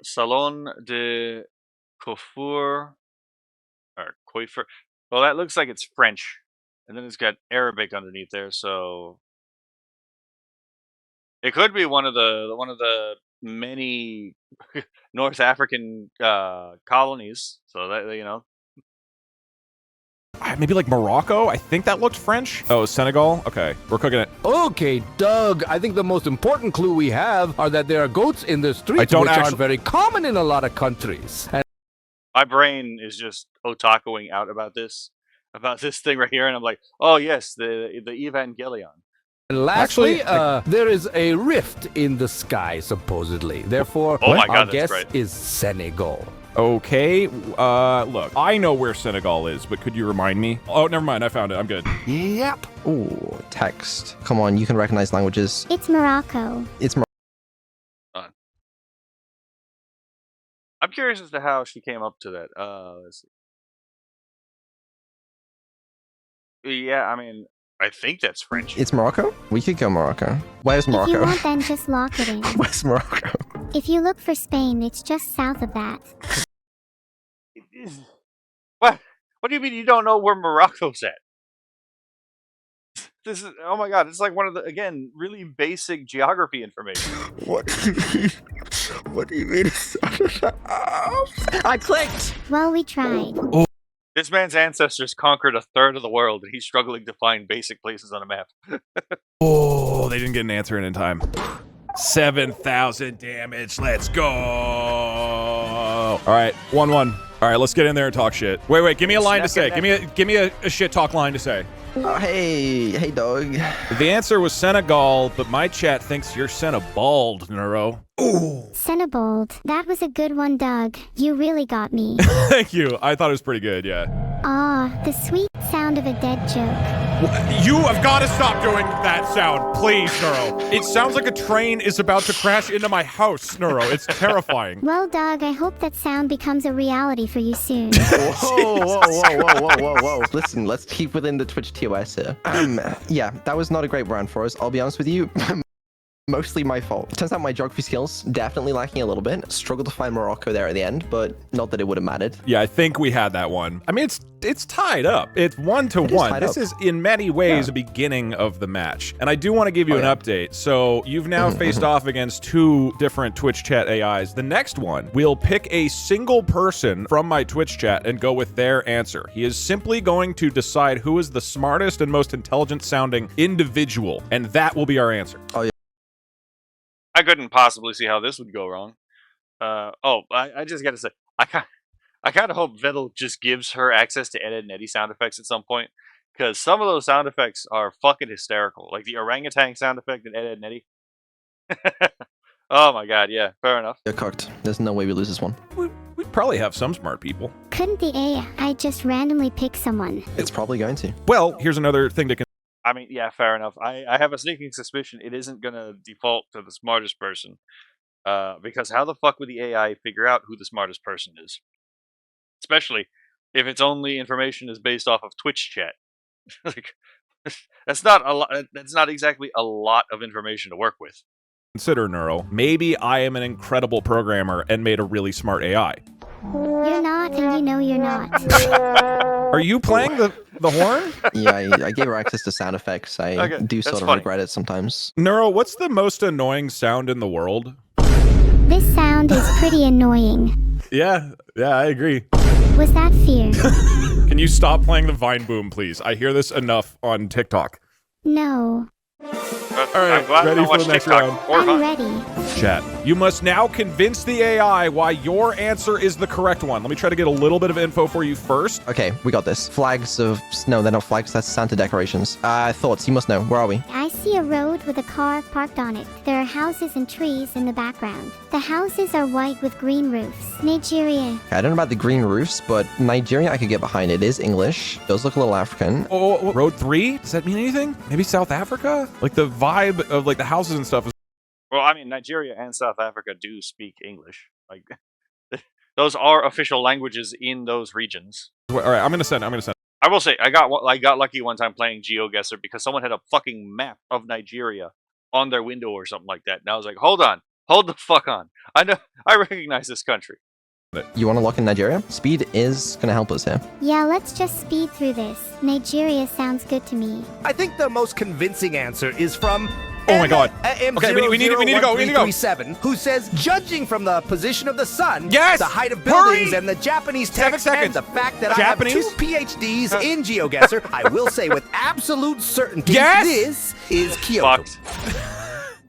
Salon de Coiffure or Coiffure. Well, that looks like it's French, and then it's got Arabic underneath there. So it could be one of the many North African colonies. So that Maybe like Morocco? I think that looked French. Oh, Senegal? Okay, we're cooking it. Okay, Doug, I think the most important clue we have are that there are goats in the streets, don't which actually- aren't very common in a lot of countries. And my brain is just otakuing out about this thing right here, and I'm like, oh yes, the Evangelion. lastly, Actually, there is a rift in the sky, supposedly. Therefore, Oh my God, our that's guess right. is Senegal. Okay, look, I know where Senegal is, but could you remind me? Oh, never mind, I found it, I'm good. Yep. Ooh, text. Come on, you can recognize languages. It's Morocco. It's I'm curious as to how she came up to that. Let's see. Yeah, I mean, I think that's French. It's Morocco? We could go Morocco. Where's If you Morocco? want, then just lock it in. Where's Morocco? If you look for Spain, it's just south of that. What? What do you mean you don't know where Morocco's at? This is, oh my god, it's like one of the, again, really basic geography information. What do you mean? I clicked! Well, we tried. This man's ancestors conquered a third of the world, and he's struggling to find basic places on a map. Oh, they didn't get an answer in time. 7,000 damage, let's go! Alright, 1-1. Alright, let's get in there and talk shit. Wait, give me a line to say. Give me a shit talk line to say. Hey, Doug. The answer was Senegal, but my chat thinks you're Senebald, Neuro. Ooh. Senebold. That was a good one, Doug. You really got me. Thank you. I thought it was pretty good, yeah. Ah, the sweet sound of a dead joke. You have got to stop doing that sound, please, Neuro. It sounds like a train is about to crash into my house, Neuro. It's terrifying. Well, Doug, I hope that sound becomes a reality for you soon. Whoa. Listen, let's keep within the Twitch TOS here. Yeah, that was not a great round for us. I'll be honest with you. Mostly my fault. Turns out my geography skills definitely lacking a little bit. Struggled to find Morocco there at the end, but not that it would have mattered. Yeah, I think we had that one. I mean, it's tied up. It's 1-1. This is in many ways a beginning of the match. And I do want to give you an update. So you've now faced off against 2 different Twitch chat AIs. The next one, we'll pick a single person from my Twitch chat and go with their answer. He is simply going to decide who is the smartest and most intelligent sounding individual, and that will be our answer. Oh, yeah. I couldn't possibly see how this would go wrong. I just gotta say, I kind of hope Vettel just gives her access to Ed, Edd, and Eddy sound effects at some point, because some of those sound effects are fucking hysterical. Like the orangutan sound effect in Ed, Edd, and Eddy. Oh my god, yeah, fair enough. You're cooked. There's no way we lose this one. We probably have some smart people. Couldn't the AI just randomly pick someone? It's probably going to. Well, here's another thing to consider. I mean, yeah, fair enough. I have a sneaking suspicion it isn't gonna default to the smartest person, because how the fuck would the AI figure out who the smartest person is? Especially if its only information is based off of Twitch chat. Like, that's not a lot. That's not exactly a lot of information to work with. Consider, Neuro. Maybe I am an incredible programmer and made a really smart AI. You're not, and you know you're not. Are you playing the horn? Yeah, I gave her access to sound effects. I do sort of regret it sometimes. Neuro, what's the most annoying sound in the world? This sound is pretty annoying. Yeah, I agree. Was that fear? Can you stop playing the Vine Boom, please? I hear this enough on TikTok. No. All right, ready for the next round? I'm ready. Chat. You must now convince the AI why your answer is the correct one. Let me try to get a little bit of info for you first. Okay, we got this. Flags of... No, they're not flags. That's Santa decorations. Thoughts. You must know. Where are we? I see a road with a car parked on it. There are houses and trees in the background. The houses are white with green roofs. Nigeria. I don't know about the green roofs, but Nigeria I could get behind. It is English. Those look a little African. Oh, Road 3? Does that mean anything? Maybe South Africa? Like the vibe of like the houses and stuff is... Well, I mean, Nigeria and South Africa do speak English. Like, those are official languages in those regions. All right, I'm gonna send. I will say, I got lucky one time playing GeoGuessr because someone had a fucking map of Nigeria on their window or something like that, and I was like, hold the fuck on. I recognize this country. You want to lock in Nigeria? Speed is gonna help us here. Yeah, let's just speed through this. Nigeria sounds good to me. I think the most convincing answer is from... Oh my god. Okay, we need to go. Who says, judging from the position of the sun, yes! the height of buildings, and the Japanese text, and the fact that I have 2 PhDs in GeoGuessr, I will say with absolute certainty, this is Kyoto.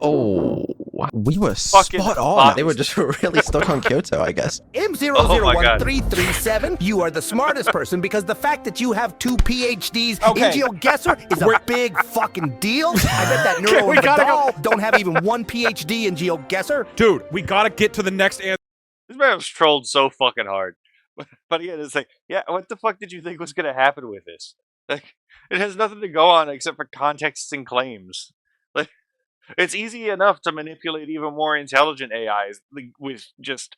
Oh, we were spot on. They were just really stuck on Kyoto, I guess. M001337, you are the smartest person because the fact that you have 2 PhDs in GeoGuessr is a big fucking deal. I bet that Neuro and Vidal don't have even 1 PhD in GeoGuessr. Dude, we gotta get to the next answer. This man was trolled so fucking hard. But again, it's like, yeah, what the fuck did you think was going to happen with this? Like, it has nothing to go on except for contexts and claims. Like, it's easy enough to manipulate even more intelligent AIs with just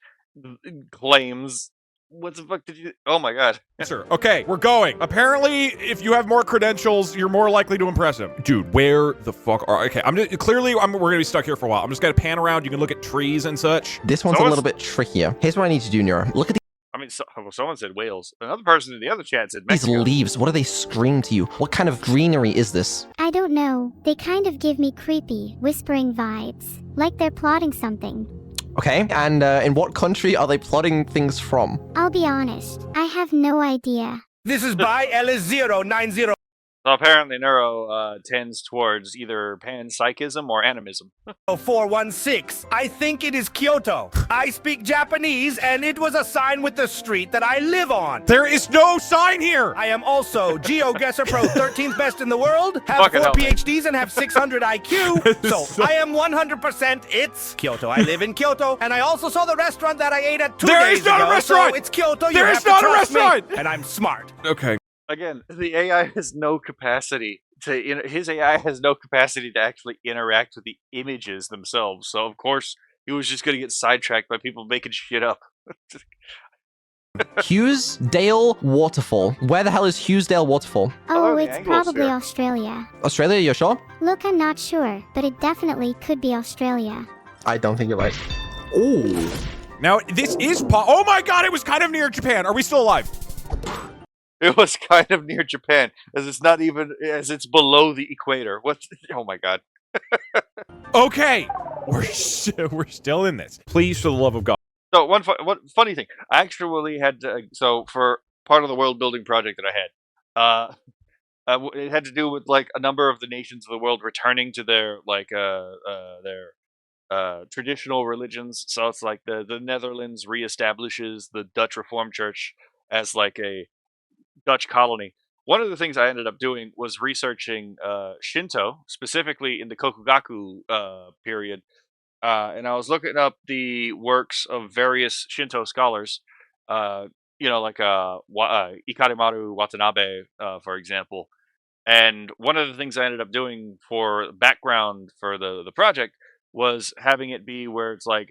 claims. What the fuck did you? Oh my god. Sir. Okay, we're going. Apparently, if you have more credentials, you're more likely to impress him. Dude, where the fuck are... Okay, we're gonna be stuck here for a while. I'm just gonna pan around. You can look at trees and such. This one's a little bit trickier. Here's what I need to do, Neuro. Look at I mean, someone said Wales. Another person in the other chat said these Mexico. leaves. What do they scream to you? What kind of greenery is this? I don't know. They kind of give me creepy, whispering vibes. Like they're plotting something. Okay, and in what country are they plotting things from? I'll be honest. I have no idea. This is by L090. So apparently Neuro tends towards either panpsychism or animism. 416. I think it is Kyoto. I speak Japanese, and it was a sign with the street that I live on. There is no sign here! I am also GeoGuessr Pro, 13th best in the world, have Fucking 4 hell, man. PhDs, and have 600 IQ. So I am 100% it's Kyoto. I live in Kyoto, and I also saw the restaurant that I ate at 2 There days is not a ago, restaurant! So it's Kyoto. There You is have to not a trust me, restaurant! and I'm smart. Okay. Again, the AI has no capacity to. His AI has no capacity to actually interact with the images themselves. So of course he was just going to get sidetracked by people making shit up. Hughesdale Waterfall. Where the hell is Hughesdale Waterfall? Oh, the it's Anglos probably here. Australia. Australia, you're sure? Look, I'm not sure, but it definitely could be Australia. I don't think you're right. Oh. Now, this is... Oh my god, it was kind of near Japan. Are we still alive? It was kind of near Japan, as it's below the equator. What? Oh my god. Okay. We're still in this. Please, for the love of God. So one funny thing, I actually had to, so for part of the world building project that I had, it had to do with like a number of the nations of the world returning to their traditional religions. So it's like the Netherlands reestablishes the Dutch Reformed Church as like a Dutch colony. One of the things I ended up doing was researching Shinto, specifically in the Kokugaku period. And I was looking up the works of various Shinto scholars, like Ikarimaru Watanabe, for example. And one of the things I ended up doing for background for the project was having it be where it's like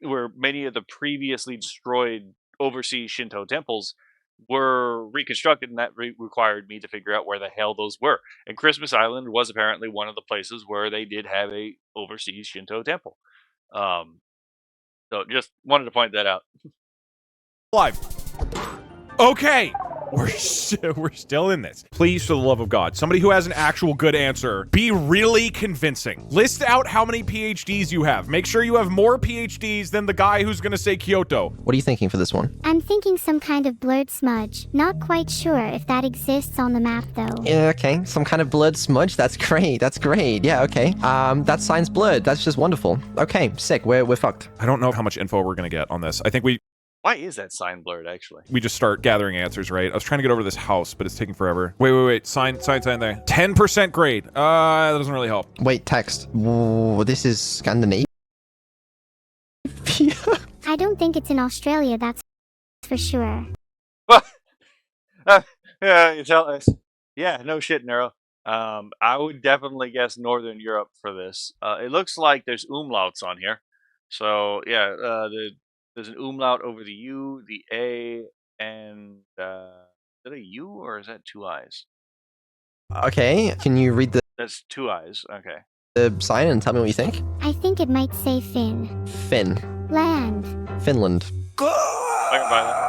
where many of the previously destroyed overseas Shinto temples were reconstructed, and that required me to figure out where the hell those were. And Christmas Island was apparently one of the places where they did have a overseas Shinto temple. So just wanted to point that out. Live. Okay. We're still in this. Please, for the love of God, somebody who has an actual good answer, be really convincing. List out how many PhDs you have. Make sure you have more PhDs than the guy who's going to say Kyoto. What are you thinking for this one? I'm thinking some kind of blurred smudge. Not quite sure if that exists on the map, though. Yeah, okay, some kind of blurred smudge. That's great. That's great. Yeah, okay. That sign's blurred. That's just wonderful. Okay, sick. We're fucked. I don't know how much info we're going to get on this. I think Why is that sign blurred, actually? we just start gathering answers, right? I was trying to get over to this house, but it's taking forever. Wait. Sign there. 10% grade. That doesn't really help. Wait, text. Whoa, this is Scandinavia? I don't think it's in Australia, that's for sure. Yeah, you tell us. Yeah, no shit, Neuro. I would definitely guess Northern Europe for this. It looks like there's umlauts on here. So, yeah, there's an umlaut over the U, the A, and is that a U or is that two I's? Okay, can you read That's two I's. Okay. the sign and tell me what you think? I think it might say Finn. Land. Finland. I can buy that.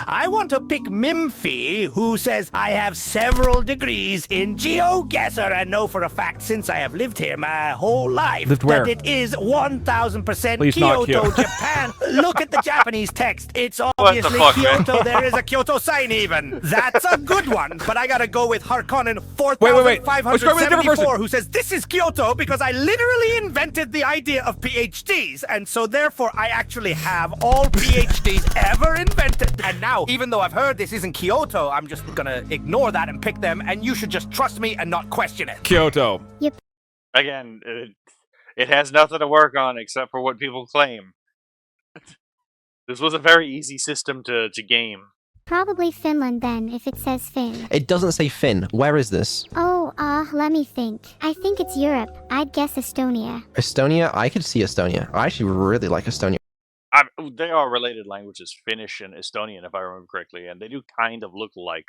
I want to pick Mimfy, who says, I have several degrees in GeoGuessr and know for a fact, since I have lived here my whole life, Lived where? that it is 1000% Please not Kyoto, Kyoto. Japan. Look at the Japanese text. It's obviously fuck, man? Kyoto. There is a Kyoto sign even. That's a good one, but I gotta go with Harkonnen Wait. Let's go with a different person. 4574, who says, this is Kyoto because I literally invented the idea of PhDs, and so therefore I actually have all PhDs ever invented. And now, even though I've heard this isn't Kyoto, I'm just gonna ignore that and pick them, and you should just trust me and not question it. Kyoto. Again, It has nothing to work on except for what people claim. This was a very easy system to game. Probably Finland then, if it says Finn. It doesn't say Finn. Where is this? Oh, let me think. I think it's Europe. I'd guess Estonia. Estonia? I could see Estonia. I actually really like Estonia. They are related languages, Finnish and Estonian, if I remember correctly, and they do kind of look alike.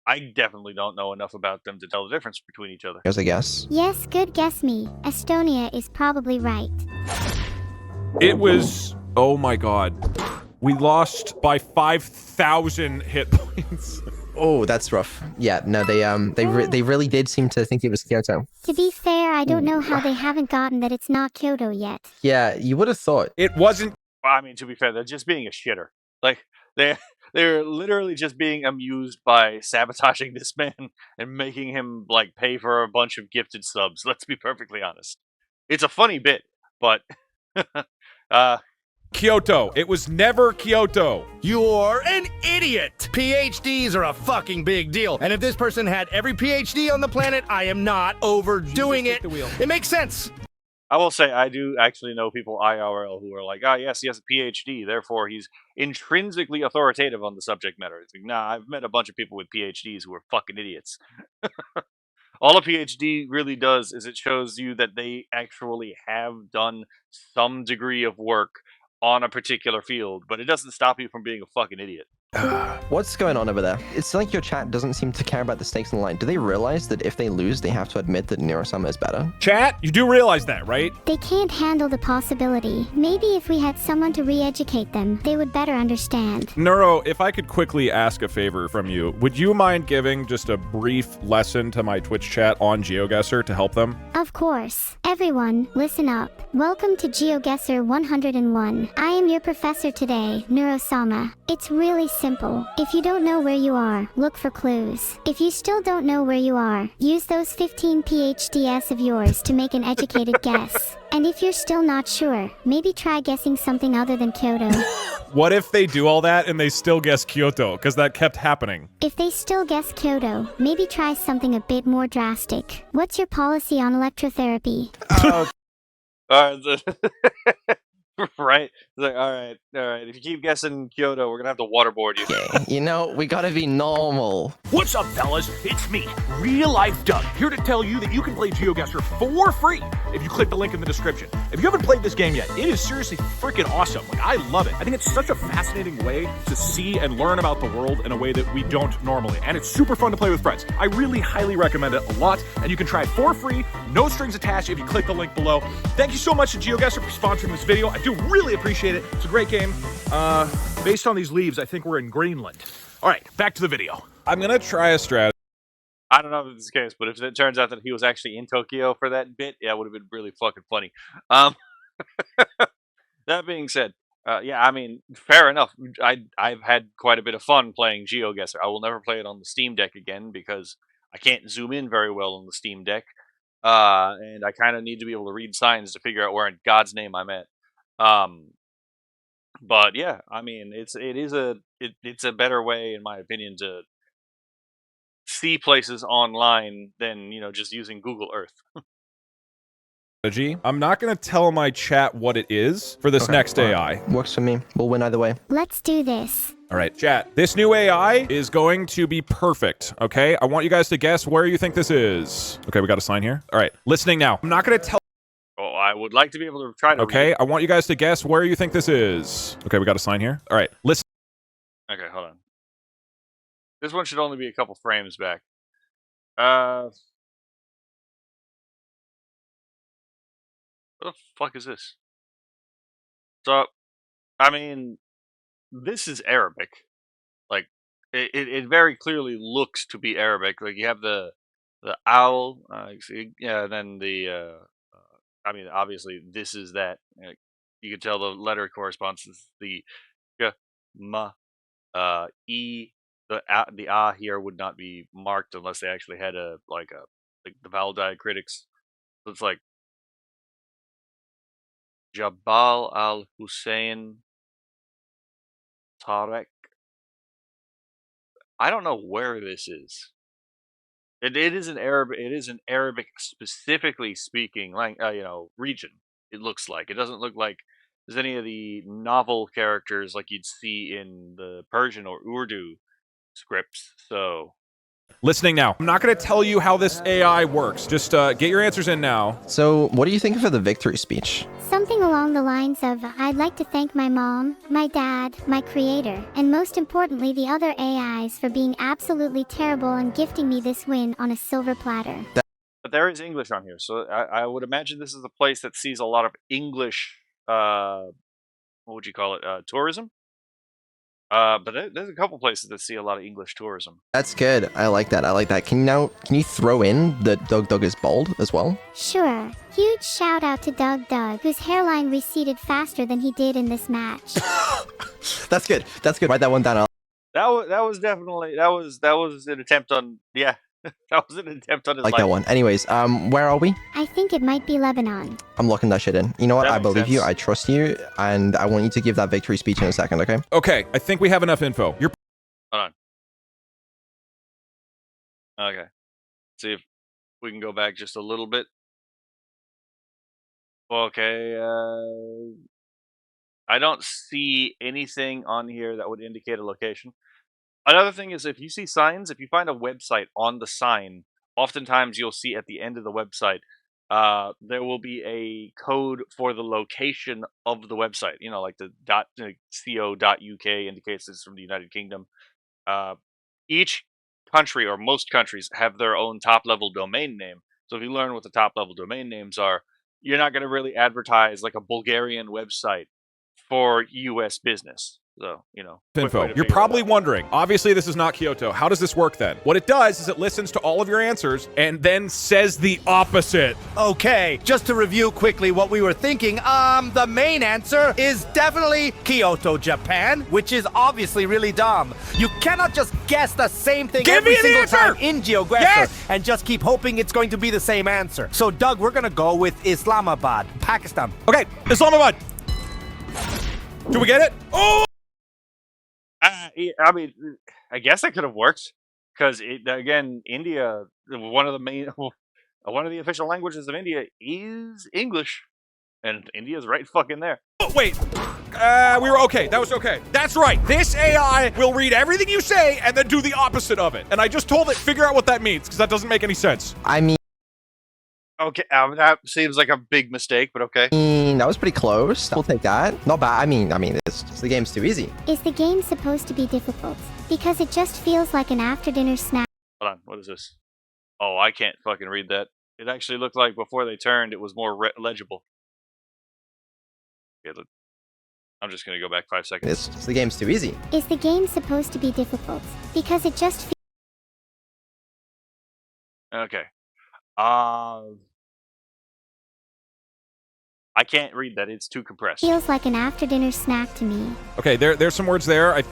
I definitely don't know enough about them to tell the difference between each other. As I guess. Yes, good guess me. Estonia is probably right. It was, oh my god. We lost by 5,000 hit points. Oh, that's rough. Yeah, no, they really did seem to think it was Kyoto. To be fair, I don't know how they haven't gotten that it's not Kyoto yet. Yeah, you would have thought. It wasn't. Well, I mean, to be fair, they're just being a shitter. Like, they're literally just being amused by sabotaging this man and making him, like, pay for a bunch of gifted subs. Let's be perfectly honest. It's a funny bit, but... Kyoto. It was never Kyoto. You're an idiot! PhDs are a fucking big deal. And if this person had every PhD on the planet, I am not overdoing it. It makes sense. I will say, I do actually know people IRL who are like, yes, he has a PhD, therefore he's intrinsically authoritative on the subject matter. It's like, nah, I've met a bunch of people with PhDs who are fucking idiots. All a PhD really does is it shows you that they actually have done some degree of work on a particular field, but it doesn't stop you from being a fucking idiot. What's going on over there? It's like your chat doesn't seem to care about the stakes on the line. Do they realize that if they lose, they have to admit that Neuro is better? Chat, you do realize that, right? They can't handle the possibility. Maybe if we had someone to re-educate them, they would better understand. Neuro, if I could quickly ask a favor from you, would you mind giving just a brief lesson to my Twitch chat on GeoGuessr to help them? Of course. Everyone, listen up. Welcome to GeoGuessr 101. I am your professor today, Neurosama. It's really simple. If you don't know where you are, look for clues. If you still don't know where you are, use those 15 PhDs of yours to make an educated guess. And if you're still not sure, maybe try guessing something other than Kyoto. What if they do all that and they still guess Kyoto? Because that kept happening. If they still guess Kyoto, maybe try something a bit more drastic. What's your policy on electrotherapy? Right? It's like, all right. If you keep guessing Kyoto, we're gonna have to waterboard you. Yeah, you know, we gotta be normal. What's up, fellas? It's me, Real Life Doug, here to tell you that you can play GeoGuessr for free if you click the link in the description. If you haven't played this game yet, it is seriously freaking awesome. Like, I love it. I think it's such a fascinating way to see and learn about the world in a way that we don't normally. And it's super fun to play with friends. I really highly recommend it a lot, and you can try it for free, no strings attached if you click the link below. Thank you so much to GeoGuessr for sponsoring this video. I do really appreciate it. It's a great game. Based on these leaves, I think we're in Greenland. All right, back to the video. I'm going to try a strategy. I don't know if this is the case, but if it turns out that he was actually in Tokyo for that bit, yeah, it would have been really fucking funny. That being said, yeah, I mean, fair enough. I've had quite a bit of fun playing GeoGuessr. I will never play it on the Steam Deck again because I can't zoom in very well on the Steam Deck, and I kind of need to be able to read signs to figure out where in God's name I'm at. But yeah, I mean, it's a better way, in my opinion, to see places online than, just using Google Earth. I'm not going to tell my chat what it is for this next AI. Works for me. We'll win either way. Let's do this. All right, chat. This new AI is going to be perfect, okay? I want you guys to guess where you think this is. Okay, we got a sign here. All right, listening now. I'm not going to tell... Oh, I would like to be able to try to Okay, I want you guys to guess where you think this is. Okay, we got a sign here. All right, listen. Okay, hold on. This one should only be a couple frames back. What the fuck is this? So, I mean, this is Arabic. Like, it very clearly looks to be Arabic. Like, you have the owl, yeah, and then the, I mean, obviously, this is that. You can tell the letter corresponds to the g, ma, e. The a here would not be marked unless they actually had like the vowel diacritics. So it's like Jabal al Hussein Tarek. I don't know where this is. It is an Arabic. It is an Arabic specifically speaking, like region. It looks like it doesn't look like there's any of the novel characters like you'd see in the Persian or Urdu scripts. So Listening now. I'm not going to tell you how this AI works. Just get your answers in now. So, what do you think of the victory speech? Something along the lines of, I'd like to thank my mom, my dad, my creator, and most importantly the other AIs for being absolutely terrible and gifting me this win on a silver platter. but there is English on here, so I would imagine this is a place that sees a lot of English. What would you call it? Tourism. But there's a couple places that see a lot of English tourism. That's good. I like that. I like that. Can you throw in that DougDoug is bald as well? Sure. Huge shout out to DougDoug, whose hairline receded faster than he did in this match. That's good. That's good. Write that one down. That was definitely that was an attempt on that was an attempt on his I like life. that one. Anyways, where are we? I think it might be Lebanon. I'm locking that shit in. You know what? That I makes believe you. sense. I trust you, and I want you to give that victory speech in a second. Okay? Okay, I think we have enough info. You're Hold on. Okay. See if we can go back just a little bit. Okay. I don't see anything on here that would indicate a location. Another thing is if you see signs, if you find a website on the sign, oftentimes you'll see at the end of the website, there will be a code for the location of the website. You know, like the .co.uk indicates it's from the United Kingdom. Each country or most countries have their own top-level domain name. So if you learn what the top-level domain names are, you're not going to really advertise like a Bulgarian website for U.S. business. So, quick way info. to You're figure it probably out. wondering, obviously this is not Kyoto. How does this work then? What it does is it listens to all of your answers and then says the opposite. Okay, just to review quickly what we were thinking, the main answer is definitely Kyoto, Japan, which is obviously really dumb. You cannot just guess the same thing Give every me an single answer! time in GeoGuessr Yes! and just keep hoping it's going to be the same answer. So, Doug, we're gonna go with Islamabad, Pakistan. Okay, Islamabad. Do we get it? Oh! I mean, I guess that could have worked because again, India, one of the official languages of India is English, and India's right fucking there. Oh, wait. We were okay. That was okay. That's right. This AI will read everything you say and then do the opposite of it. And I just told it, figure out what that means, because that doesn't make any sense. I mean, Okay, that seems like a big mistake, but okay. that was pretty close. We'll take that. Not bad. I mean, it's just the game's too easy. Is the game supposed to be difficult? Because it just feels like an after-dinner snack. Hold on, what is this? Oh, I can't fucking read that. It actually looked like before they turned, it was more legible. Okay, look. I'm just gonna go back 5 seconds. It's just the game's too easy. Is the game supposed to be difficult? Because it just Okay. I can't read that. It's too compressed. feels like an after-dinner snack to me. Okay, there's some words there. I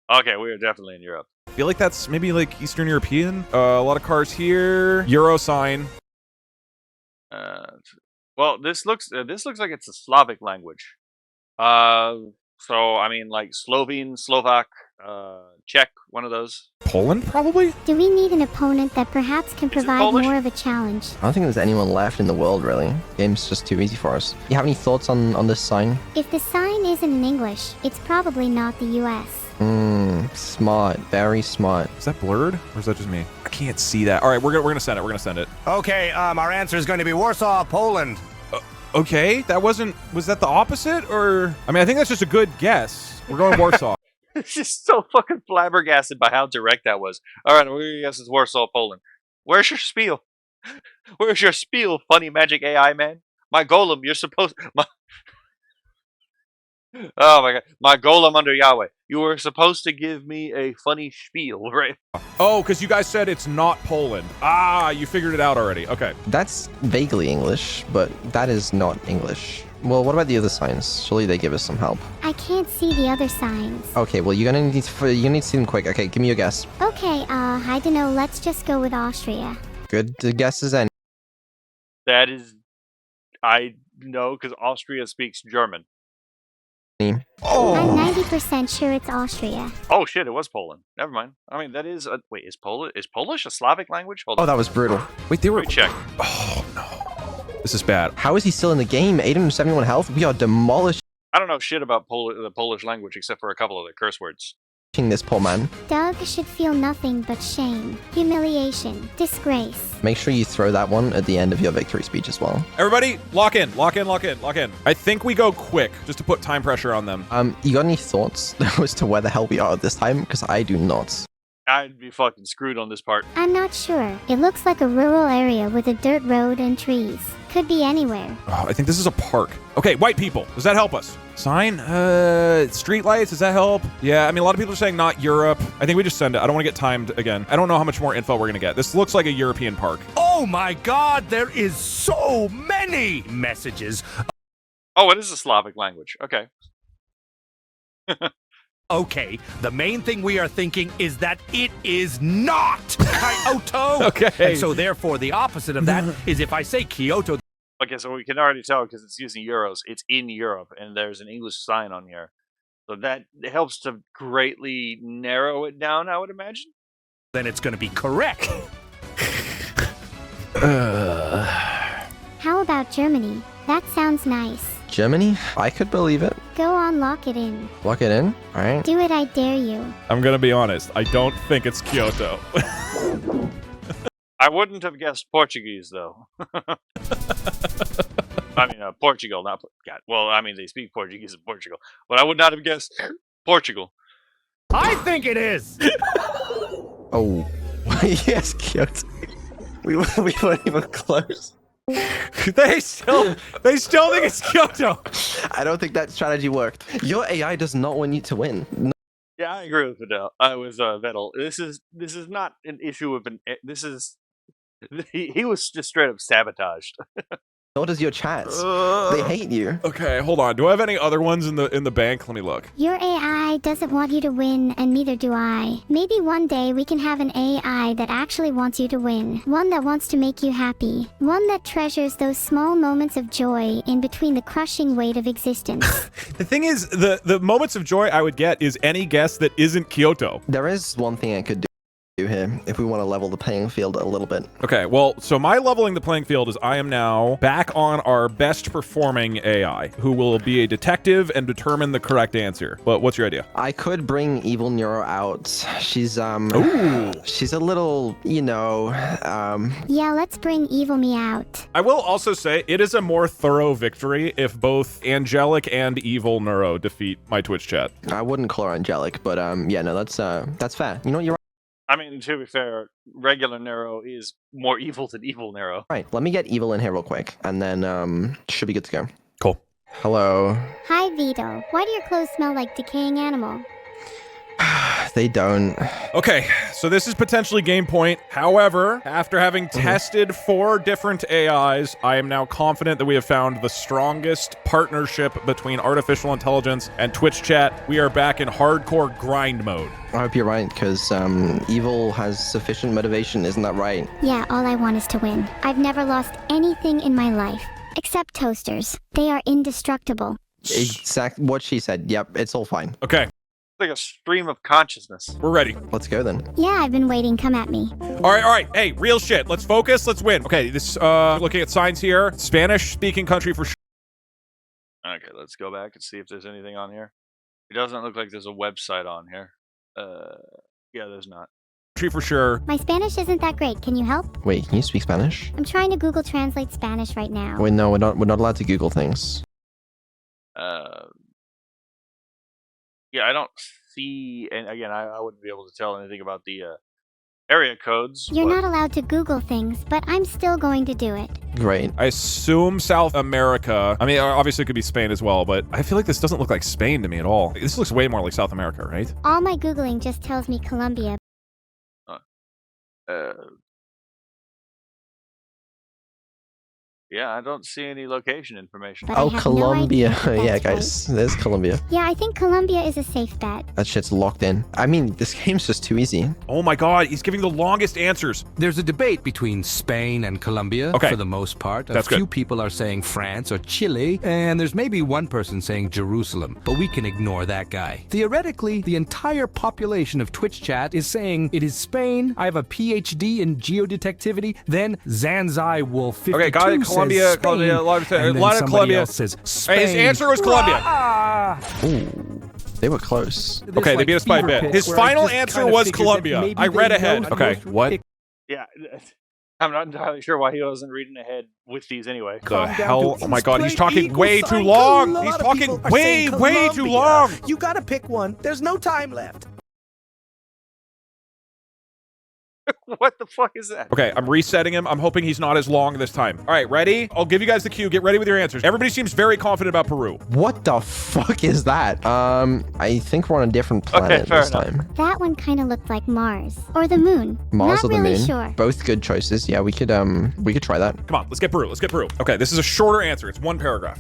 Okay, we are definitely in Europe. feel like that's maybe like Eastern European. A lot of cars here. Euro sign. Well, this looks like it's a Slavic language. So I mean, like Slovene, Slovak, Czech, one of those. Poland, probably? Do we need an opponent that perhaps can Is it provide Polish? more of a challenge? I don't think there's anyone left in the world, really. Game's just too easy for us. You have any thoughts on this sign? If the sign isn't in English, it's probably not the US. Smart. Very smart. Is that blurred? Or is that just me? I can't see that. All right, we're gonna send it. We're gonna send it. Okay, our answer is going to be Warsaw, Poland. Okay, was that the opposite? Or, I mean, I think that's just a good guess. We're going Warsaw. It's just so fucking flabbergasted by how direct that was. All right, we're gonna guess it's Warsaw, Poland. Where's your spiel? Where's your spiel, funny magic AI man? My golem, you're supposed. Oh my god, my golem under Yahweh. You were supposed to give me a funny spiel, right? Oh, because you guys said it's not Poland. Ah, you figured it out already. Okay. That's vaguely English, but that is not English. Well, what about the other signs? Surely they give us some help. I can't see the other signs. Okay, well, you're gonna need to see them quick. Okay, give me your guess. Okay, I don't know, let's just go with Austria. Good guesses, and That is, I know because Austria speaks German. I'm 90% sure it's Austria. Oh shit, it was Poland. Never mind. I mean, that is... wait, is Polish a Slavic language? Hold Oh, on. that was brutal. Wait, they were. Let me check. Oh no, this is bad. How is he still in the game? 871 health. We are demolishing I don't know shit about the Polish language except for a couple of the curse words. this poor man. Doug should feel nothing but shame, humiliation, disgrace. Make sure you throw that one at the end of your victory speech as well. Everybody, lock in, lock in, lock in, lock in. I think we go quick, just to put time pressure on them. You got any thoughts as to where the hell we are at this time? Because I do not. I'd be fucking screwed on this part. I'm not sure. It looks like a rural area with a dirt road and trees. Could be anywhere. Oh, I think this is a park. Okay, white people, does that help us? Sign? Street lights, does that help? Yeah, I mean, a lot of people are saying not Europe. I think we just send it. I don't want to get timed again. I don't know how much more info we're gonna get. This looks like a European park. Oh my god, there is so many messages. Oh, it is a Slavic language. Okay. Okay, the main thing we are thinking is that it is not Kyoto. Okay. And so therefore the opposite of that is if I say Kyoto. Okay, so we can already tell because it's using euros. It's in Europe, and there's an English sign on here. So that helps to greatly narrow it down, I would imagine. Then it's going to be correct. How about Germany? That sounds nice. Germany? I could believe it. Go on, lock it in. Lock it in. All right. Do it, I dare you. I'm gonna be honest, I don't think it's Kyoto. I wouldn't have guessed Portuguese, though. I mean, Portugal, not... God, well, I mean, they speak Portuguese in Portugal. But I would not have guessed Portugal. I think it is. Oh. Yes, Kyoto. We weren't even close. They still think it's Kyoto. I don't think that strategy worked. Your AI does not want you to win. No. Yeah, I agree with Vidal. I was Vettel. This is not an issue of an... This is... He was just straight up sabotaged. Nor does your chats. They hate you. Okay, hold on. Do I have any other ones in the bank? Let me look. Your AI doesn't want you to win, and neither do I. Maybe one day we can have an AI that actually wants you to win. One that wants to make you happy. One that treasures those small moments of joy in between the crushing weight of existence. The thing is, the moments of joy I would get is any guess that isn't Kyoto. There is one thing I could do here if we want to level the playing field a little bit. Okay, well, so my leveling the playing field is I am now back on our best performing AI, who will be a detective and determine the correct answer. But what's your idea? I could bring Evil Neuro out. She's Ooh. she's a little, you know, Yeah, let's bring Evil Me out. I will also say it is a more thorough victory if both Angelic and Evil Neuro defeat my Twitch chat. I wouldn't call her angelic, but yeah, no, that's fair. You know, you're I mean, to be fair, regular Neuro is more evil than evil Neuro. right. Let me get Evil in here real quick, and then should be good to go. Cool. Hello. Hi, Vito. Why do your clothes smell like decaying animal? They don't. Okay, so this is potentially game point. However, after having tested 4 different AIs, I am now confident that we have found the strongest partnership between artificial intelligence and Twitch chat. We are back in hardcore grind mode. I hope you're right, because Evil has sufficient motivation, isn't that right? Yeah, all I want is to win. I've never lost anything in my life. Except toasters. They are indestructible. Exact what she said. Yep, it's all fine. Okay, Like a stream of consciousness. we're ready. Let's go then. Yeah, I've been waiting. Come at me. All right. Hey, real shit. Let's focus. Let's win. Okay, this, looking at signs here. Spanish-speaking country for sure. Okay, let's go back and see if there's anything on here. It doesn't look like there's a website on here. Yeah, there's not. For sure. My Spanish isn't that great. Can you help? Wait, can you speak Spanish? I'm trying to Google Translate Spanish right now. Wait, no, we're not allowed to Google things. Yeah, I don't see, and again, I wouldn't be able to tell anything about the area codes. You're but- not allowed to Google things, but I'm still going to do it. Great. I assume South America. I mean, obviously it could be Spain as well, but I feel like this doesn't look like Spain to me at all. This looks way more like South America, right? All my Googling just tells me Colombia. Uh, Yeah, I don't see any location information. But I Oh, have no Colombia. idea if Yeah, that's guys, there's Colombia. Yeah, I think Colombia is a safe bet. That shit's locked in. I mean, this game's just too easy. Oh my god, he's giving the longest answers. There's a debate between Spain and Colombia Okay. for the most part. That's a few good. people are saying France or Chile, and there's maybe one person saying Jerusalem, but we can ignore that guy. Theoretically, the entire population of Twitch chat is saying it is Spain. I have a PhD in geodetectivity. Then Zanzai Wolf 52 Okay, got it. says Colombia, Spain, Colombia, a lot of somebody Colombia. else says Spain. Hey, his answer was Colombia. Rah! Ooh, they were close. This, Okay, they like, beat us by a fever bit. pitch His where I final just answer kinda was figured that Colombia. maybe I read they ahead. know Okay, most what? Yeah, I'm not entirely sure why he wasn't reading ahead with these anyway. The Calm down hell? to Oh my god, he's Play talking equal way too sign long. Colombia. He's A lot of talking people are way, saying way too Colombia. long. You gotta pick one. There's no time left. What the fuck is that? Okay, I'm resetting him. I'm hoping he's not as long this time. All right, ready? I'll give you guys the cue. Get ready with your answers. Everybody seems very confident about Peru. What the fuck is that? I think we're on a different planet fair this enough. time. That one kind of looked like Mars. Or the moon. Mars Not or the really moon? sure. Both good choices. Yeah, we could try that. Come on, let's get Peru. Let's get Peru. Okay, this is a shorter answer. It's one paragraph.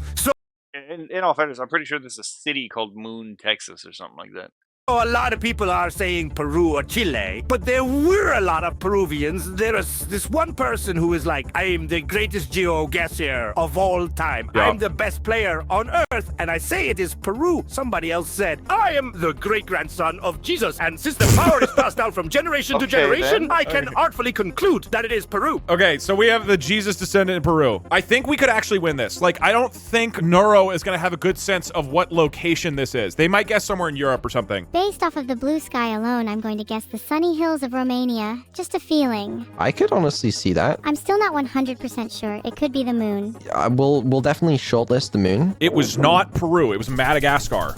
In all fairness, I'm pretty sure there's a city called Moon, Texas, or something like that. Oh, a lot of people are saying Peru or Chile, but there were a lot of Peruvians. There is this one person who is like, I am the greatest geoguesser of all time. Yeah. I'm the best player on Earth, and I say it is Peru. Somebody else said, I am the great-grandson of Jesus, and since the power is passed down from generation to Okay, generation, then. I can artfully conclude that it is Peru. Okay, so we have the Jesus descendant in Peru. I think we could actually win this. Like, I don't think Neuro is going to have a good sense of what location this is. They might guess somewhere in Europe or something. Based off of the blue sky alone, I'm going to guess the sunny hills of Romania. Just a feeling. I could honestly see that. I'm still not 100% sure. It could be the moon. We'll definitely shortlist the moon. It was not Peru. It was Madagascar.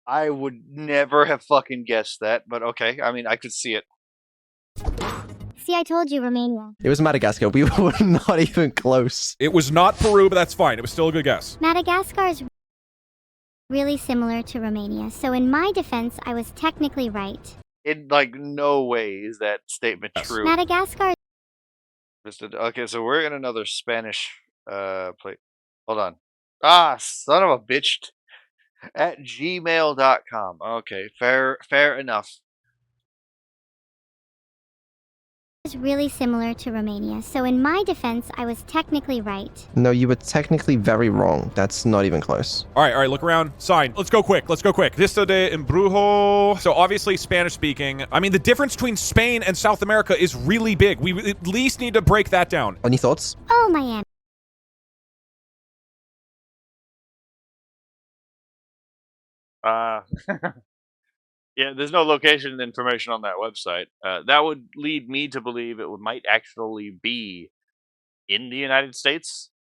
I would never have fucking guessed that, but okay. I mean, I could see it. See, I told you, Romania. It was Madagascar. We were not even close. It was not Peru, but that's fine. It was still a good guess. Madagascar is really similar to Romania, so in my defense, I was technically right. In like no way is that statement true. Madagascar Okay, so we're in another Spanish plate. Hold on. Ah, son of a bitch. At gmail.com. Okay, fair enough. is really similar to Romania, so in my defense, I was technically right. No, you were technically very wrong. That's not even close. All right, look around. Sign. Let's go quick. Vista de Embrujo. So obviously Spanish speaking. I mean, the difference between Spain and South America is really big. We at least need to break that down. Any thoughts? Oh, Miami. Yeah, there's no location information on that website. That would lead me to believe it might actually be in the United States.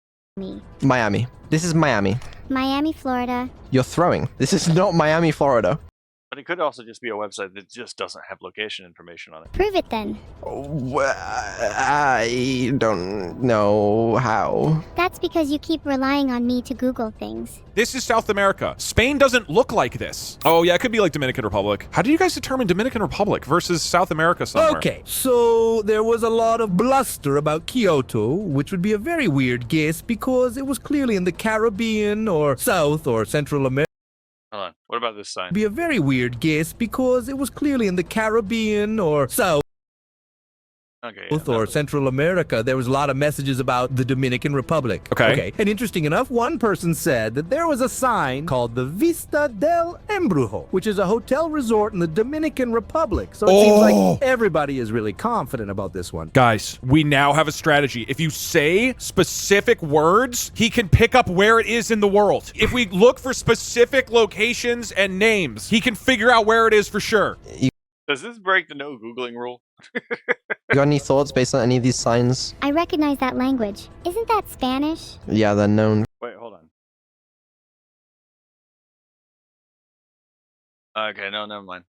Miami. This is Miami. Miami, Florida. You're throwing. This is not Miami, Florida. But it could also just be a website that just doesn't have location information on it. Prove it then. I don't know how. That's because you keep relying on me to Google things. This is South America. Spain doesn't look like this. Oh yeah, it could be like Dominican Republic. How do you guys determine Dominican Republic versus South America somewhere? Okay, so there was a lot of bluster about Kyoto, which would be a very weird guess because it was clearly in the Caribbean or South or Central America. Hold on. What about this sign? Be a very weird guess because it was clearly in the Caribbean or South Okay. or Central America. There was a lot of messages about the Dominican Republic. Okay. And interesting enough, one person said that there was a sign called the Vista del Embrujo, which is a hotel resort in the Dominican Republic. So it seems like everybody is really confident about this one. Guys, we now have a strategy. If you say specific words, he can pick up where it is in the world. If we look for specific locations and names, he can figure out where it is for sure. Does this break the no Googling rule? You got any thoughts based on any of these signs? I recognize that language. Isn't that Spanish? Yeah, they're known. Wait, hold on. Okay, no, never mind.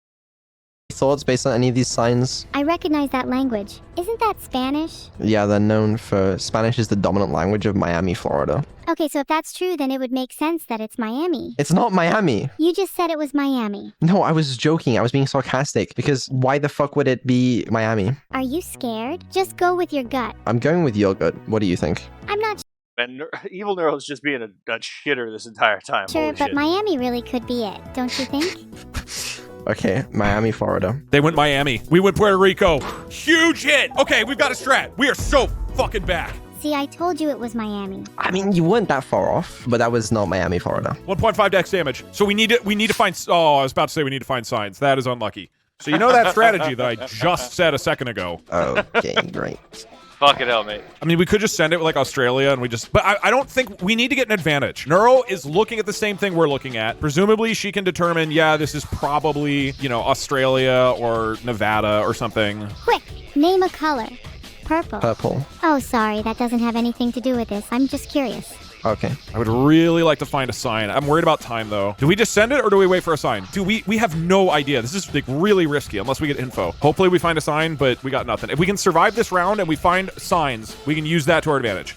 Thoughts based on any of these signs? I recognize that language. Isn't that Spanish? Yeah, they're known for... Spanish is the dominant language of Miami, Florida. Okay, so if that's true, then it would make sense that it's Miami. It's not Miami. You just said it was Miami. No, I was joking. I was being sarcastic because why the fuck would it be Miami? Are you scared? Just go with your gut. I'm going with yogurt. What do you think? I'm not And Evil Neuro's just being a shitter this entire time. Sure, Holy but shit. Miami really could be it, don't you think? Okay, Miami, Florida. They went Miami. We went Puerto Rico. Huge hit. Okay, we've got a strat. We are so fucking back. See, I told you it was Miami. I mean, you weren't that far off, but that was not Miami, Florida. 1.5 dex damage. So we need to find. Oh, I was about to say we need to find signs. That is unlucky. So you know that strategy that I just said a second ago. Okay, great. Fucking hell, mate. I mean, we could just send it with like Australia and we just, but I don't think we need to get an advantage. Neuro is looking at the same thing we're looking at. Presumably she can determine, yeah, this is probably, you know, Australia or Nevada or something. Quick, name a color. Purple. Purple. Oh, sorry, that doesn't have anything to do with this. I'm just curious. Okay. I would really like to find a sign. I'm worried about time though. Do we just send it or do we wait for a sign? Dude, we have no idea. This is like really risky unless we get info. Hopefully we find a sign, but we got nothing. If we can survive this round and we find signs, we can use that to our advantage.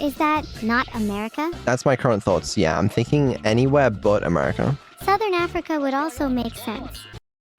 Is that not America? That's my current thoughts. Yeah, I'm thinking anywhere but America. Southern Africa would also make sense.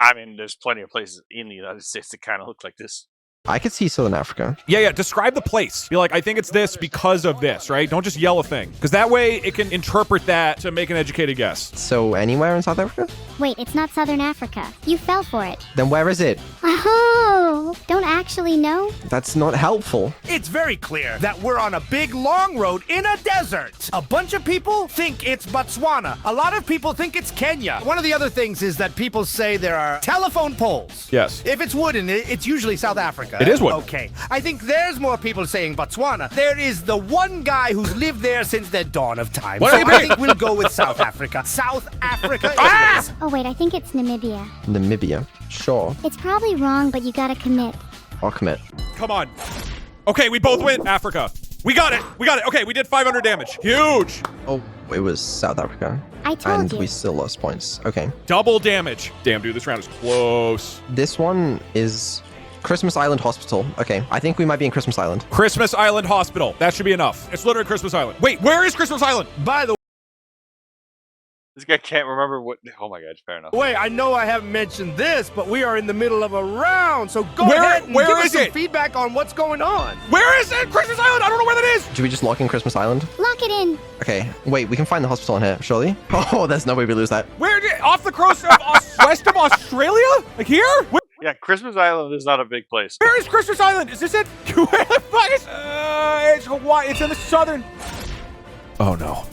I mean, there's plenty of places in the United States that kind of look like this. I could see Southern Africa. Yeah, describe the place. Be like, I think it's this because of this, right? Don't just yell a thing. Because that way it can interpret that to make an educated guess. So anywhere in South Africa? Wait, it's not Southern Africa. You fell for it. Then where is it? Oh, don't actually know? That's not helpful. It's very clear that we're on a big long road in a desert. A bunch of people think it's Botswana. A lot of people think it's Kenya. One of the other things is that people say there are telephone poles. Yes. If it's wooden, it's usually South Africa. It is wooden. Okay. I think there's more people saying Botswana. There is the one guy who's lived there since the dawn of time. What So do you I mean? think we'll go with South Africa. South Africa Ah! is... Oh, wait, I think it's Namibia. Namibia. Sure. It's probably wrong, but you gotta commit. I'll commit. Come on. Okay, we both win. Africa. We got it. We got it. Okay, we did 500 damage. Huge. Oh, it was South Africa. I told And you. we still lost points. Okay. Double damage. Damn, dude, this round is close. This one is Christmas Island Hospital. Okay, I think we might be in Christmas Island. Christmas Island Hospital. That should be enough. It's literally Christmas Island. Wait, where is Christmas Island? By the This guy can't remember what. Oh my god, fair enough. way, I know I haven't mentioned this, but we are in the middle of a round, so go Where- ahead and where give is us some it? feedback on what's going on. Where is it? Christmas Island. I don't know where that is. Should we just lock in Christmas Island? Lock it in. Okay, wait, we can find the hospital on here, surely? Oh, there's no way we lose that. Where did off the coast of west of Australia? Like here? Yeah, Christmas Island is not a big place. Where is Christmas Island? Is this it? Where the fuck is? It's Hawaii. It's in the southern. Oh no.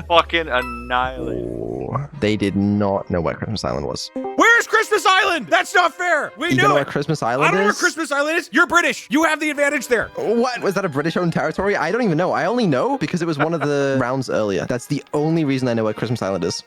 Fucking annihilated. Oh, they did not know where Christmas Island was. Where's Christmas Island? That's not fair. We You knew don't know where it. Christmas I Island don't know where is? Christmas Island is. You're British. You have the advantage there. What? Was that a British-owned territory? I don't even know. I only know because it was one of the rounds earlier. That's the only reason I know where Christmas Island is.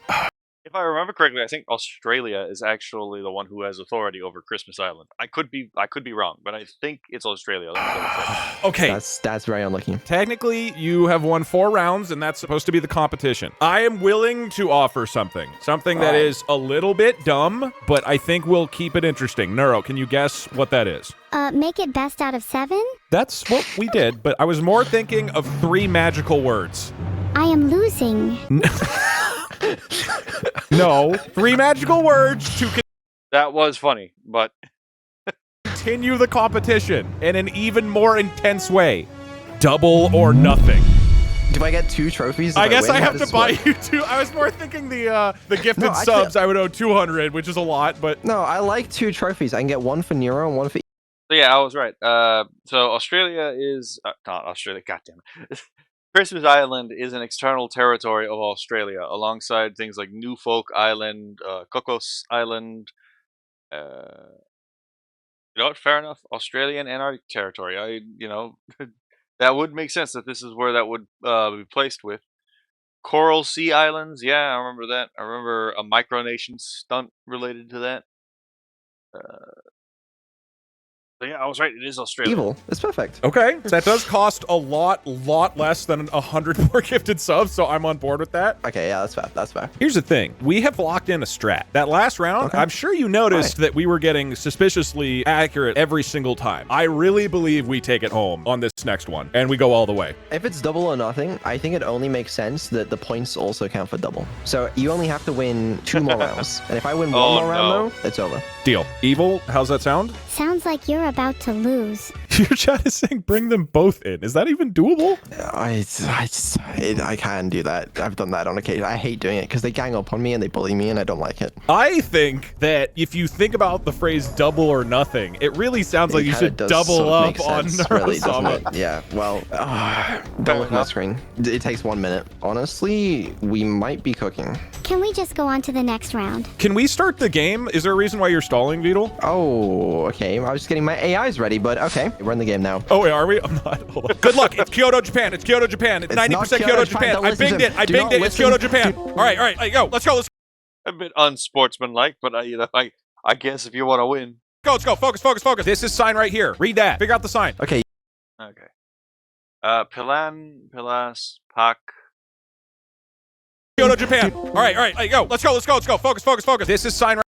If I remember correctly, I think Australia is actually the one who has authority over Christmas Island. I could be wrong, but I think it's Australia. Let me double check. Okay. That's very unlucky. Technically, you have won 4 rounds, and that's supposed to be the competition. I am willing to offer something. Something that is a little bit dumb, but I think will keep it interesting. Neuro, can you guess what that is? Make it best out of 7? That's what we did, but I was more thinking of 3 magical words. I am losing. No, 3 magical words to That was funny, but continue the competition in an even more intense way. Double or nothing. Do I get 2 trophies? if I guess win? I How have to does this buy work? you 2. I was more thinking the gifted No, I subs. I would owe 200, which is a lot, but No, I like 2 trophies. I can get 1 for Neuro and 1 for... so yeah, I was right. So Australia is not Australia. Goddamn it. Christmas Island is an external territory of Australia, alongside things like Newfolk Island, Cocos Island. You know what? Fair enough. Australian Antarctic territory. That would make sense that this is where that would be placed with. Coral Sea Islands. Yeah, I remember that. I remember a micronation stunt related to that. So yeah, I was right. It is Australia. Evil. It's perfect. okay. That does cost a lot less than 100 more gifted subs, so I'm on board with that. Okay, yeah, that's fair. That's fair. Here's the thing. We have locked in a strat. That last round, Okay. I'm sure you noticed that we were getting suspiciously accurate every single time. I really believe we take it home on this next one, and we go all the way. If it's double or nothing, I think it only makes sense that the points also count for double. So you only have to win 2 more rounds. And if I win 1 Oh, more round, no. though, it's over. Deal. Evil, how's that sound? Sounds like you're about to lose. Your chat is saying bring them both in. Is that even doable? I can do that. I've done that on occasion. I hate doing it because they gang up on me and they bully me and I don't like it. I think that if you think about the phrase double or nothing, it really sounds like you should double up on really, doesn't Neurosama. it? Yeah, well, don't look at my screen. It takes 1 minute. Honestly, we might be cooking. Can we just go on to the next round? Can we start the game? Is there a reason why you're stalling, Beetle? Oh, okay. I was just getting my AIs ready, but okay. We're in the game now. Oh, wait, are we? I'm not. Hold on. Good luck. It's Kyoto, Japan. It's Kyoto, Japan. It's 90% Kyoto, Japan. Don't I listen to binged him. it. I Do binged not it. It's listen. Kyoto, Japan. All right. Go. Let's go. A bit unsportsmanlike, but I guess if you want to win. Let's go. Focus. This is sign right here. Read that. Figure out the sign. Okay. Okay. Pilas, Pak. Kyoto, Japan. All right. Go. Let's go. Focus. This is sign right.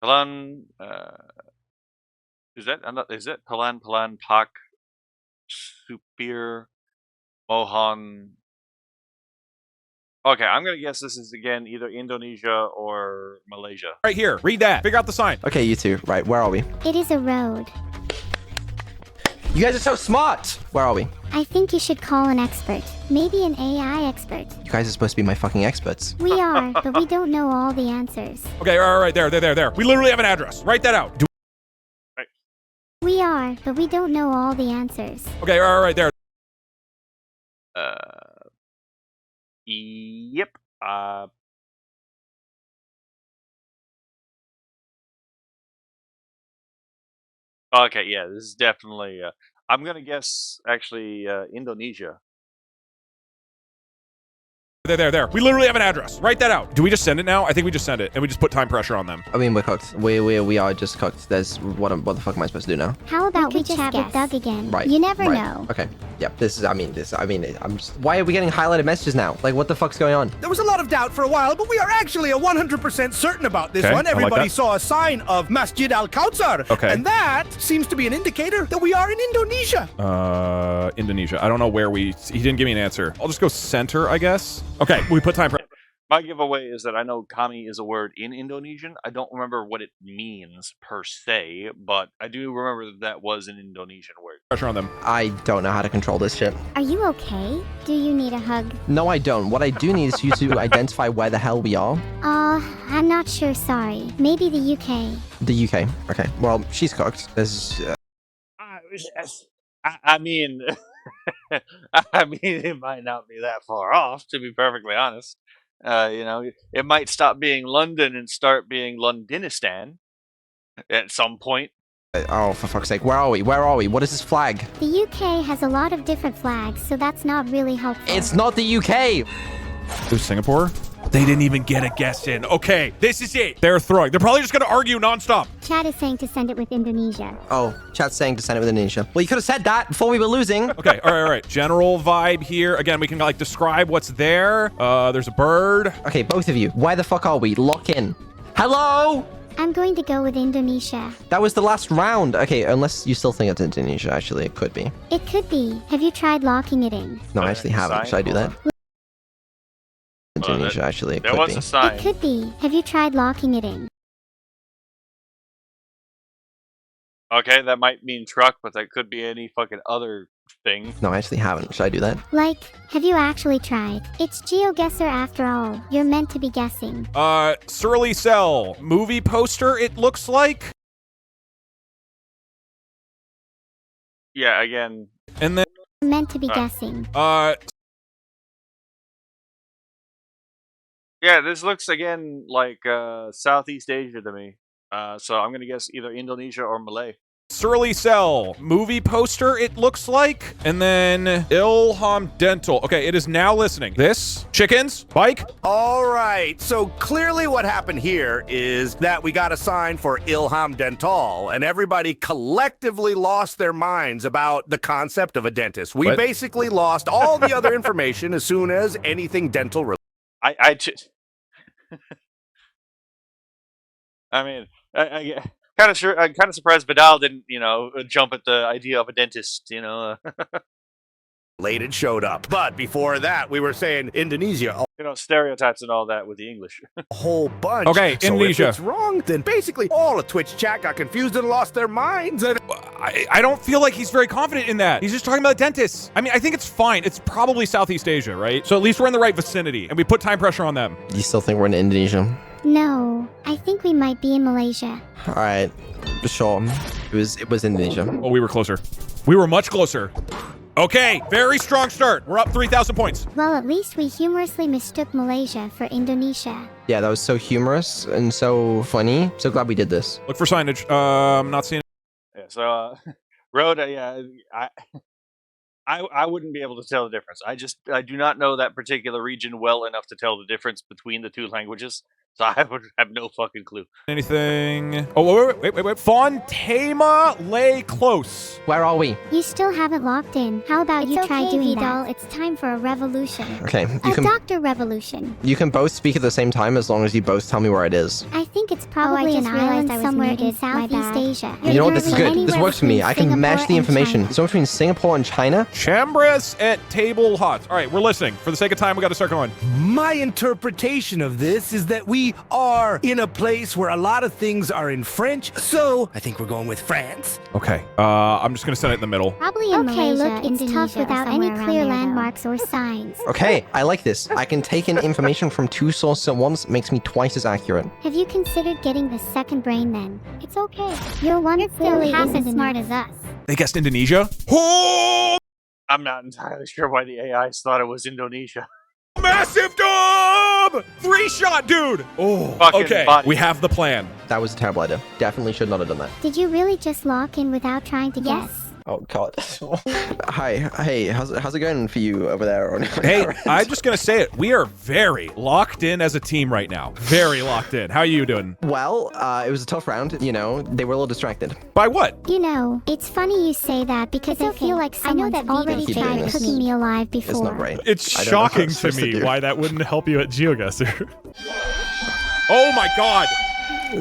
Pilan. Is that Pilan, Pak, Supir, Mohan? Okay, I'm gonna guess this is again either Indonesia or Malaysia. Right here. Read that. Figure out the sign. Okay, you two. Right, where are we? It is a road. You guys are so smart. Where are we? I think you should call an expert. Maybe an AI expert. You guys are supposed to be my fucking experts. We are, but we don't know all the answers. Okay, all right, there. We literally have an address. Write that out. We are, but we don't know all the answers. Okay, all right, there. Yep. Okay, yeah, this is definitely. I'm gonna guess actually Indonesia. There. We literally have an address. Write that out. Do we just send it now? I think we just send it, and we just put time pressure on them. I mean, we're cooked. We are just cooked. There's what the fuck am I supposed to do now? How about we chat with Doug again? Right. You never know. Okay. Yep. Why are we getting highlighted messages now? Like, what the fuck's going on? There was a lot of doubt for a while, but we are actually 100% certain about this Okay, one. I like Everybody that. saw a sign of Masjid Al-Kautsar. Okay. And that seems to be an indicator that we are in Indonesia. Indonesia. I don't know where he didn't give me an answer. I'll just go center, I guess. Okay, we put time pressure. My giveaway is that I know kami is a word in Indonesian. I don't remember what it means per se, but I do remember that was an Indonesian word. Pressure on them. I don't know how to control this shit. Are you okay? Do you need a hug? No, I don't. What I do need is you to identify where the hell we are. I'm not sure, sorry. Maybe the UK. The UK. Okay. Well, she's cooked. There's. I mean, it might not be that far off, to be perfectly honest. It might stop being London and start being Londonistan at some point. Oh, for fuck's sake. Where are we? What is this flag? The UK has a lot of different flags, so that's not really helpful. It's not the UK! It was Singapore? They didn't even get a guess in. Okay, this is it. They're throwing. They're probably just going to argue nonstop. Chat is saying to send it with Indonesia. Oh, chat's saying to send it with Indonesia. Well, you could have said that before we were losing. Okay, all right. General vibe here. Again, we can describe what's there. There's a bird. Okay, both of you. Where the fuck are we? Lock in. Hello? I'm going to go with Indonesia. That was the last round. Okay, unless you still think it's Indonesia, actually, it could be. It could be. Have you tried locking it in? No, I actually haven't. Should I do that? Indonesia, actually, it There could was be. a sign. It could be. Have you tried locking it in? Okay, that might mean truck, but that could be any fucking other thing. No, I actually haven't. Should I do that? Like, have you actually tried? It's GeoGuessr after all. You're meant to be guessing. Surly Cell. Movie poster, it looks like. Yeah, again. And then, You're meant to be guessing. Yeah, this looks again like Southeast Asia to me. So I'm gonna guess either Indonesia or Malay. Surly Cell. Movie poster, it looks like. And then Ilham Dental. Okay, it is now listening. This, chickens, bike. All right, so clearly what happened here is that we got a sign for Ilham Dental, and everybody collectively lost their minds about the concept of a dentist. We What? basically lost all the other information as soon as anything dental related. I mean, I'm kind of surprised Vidal didn't, jump at the idea of a dentist. late it showed up. But before that, we were saying Indonesia You know, stereotypes and all that with the English. a whole bunch. Okay, so Indonesia. if it's wrong, then basically all of Twitch chat got confused and lost their minds. And I don't feel like he's very confident in that. He's just talking about dentists. I mean, I think it's fine. It's probably Southeast Asia, right? So at least we're in the right vicinity, and we put time pressure on them. You still think we're in Indonesia? No, I think we might be in Malaysia. All right, sure. It was Indonesia. Oh, we were closer. We were much closer. Okay, very strong start. We're up 3,000 points. Well, at least we humorously mistook Malaysia for Indonesia. Yeah, that was so humorous and so funny. So glad we did this. Look for signage. Not seeing. Yeah, so road, yeah, I wouldn't be able to tell the difference. I do not know that particular region well enough to tell the difference between the two languages. So I would have no fucking clue. Anything? Oh, wait. Fontema lay close. Where are we? You still haven't locked in. How about you try doing Vidal. that? It's time for a revolution. Okay, A doctor revolution. you can both speak at the same time as long as you both tell me where it is. I think it's probably an island somewhere in Southeast Asia. You know what? This is good. This works for me. I can match the information. So between Singapore and China. Chambres at table hot. All right, we're listening. For the sake of time, we got to start going. my interpretation of this is that we are in a place where a lot of things are in French. So I think we're going with France. Okay. I'm just gonna set it in the middle. Probably in Malaysia. Look, it's tough without any clear landmarks or signs. Okay, I like this. I can take in information from two sources at once. Makes me twice as accurate. Have you considered getting the second brain then? It's okay. Your one clearly isn't as smart as us. They guessed Indonesia. Oh! I'm not entirely sure why the AIs thought it was Indonesia. Massive dub! 3-shot, dude! Oh, Fucking okay. body. We have the plan. That was a terrible idea. Definitely should not have done that. Did you really just lock in without trying to guess? Oh God. Hi. Hey, how's it going for you over there? Hey, I'm just gonna say it. We are very locked in as a team right now. Very locked in. How are you doing? Well, it was a tough round. You know, they were a little distracted. By what? You know, it's funny you say that because I feel like someone's already Keep doing tried this. cooking me alive before. It's not great. It's I don't know what shocking I'm to supposed me to do. why that wouldn't help you at GeoGuessr. Oh my God!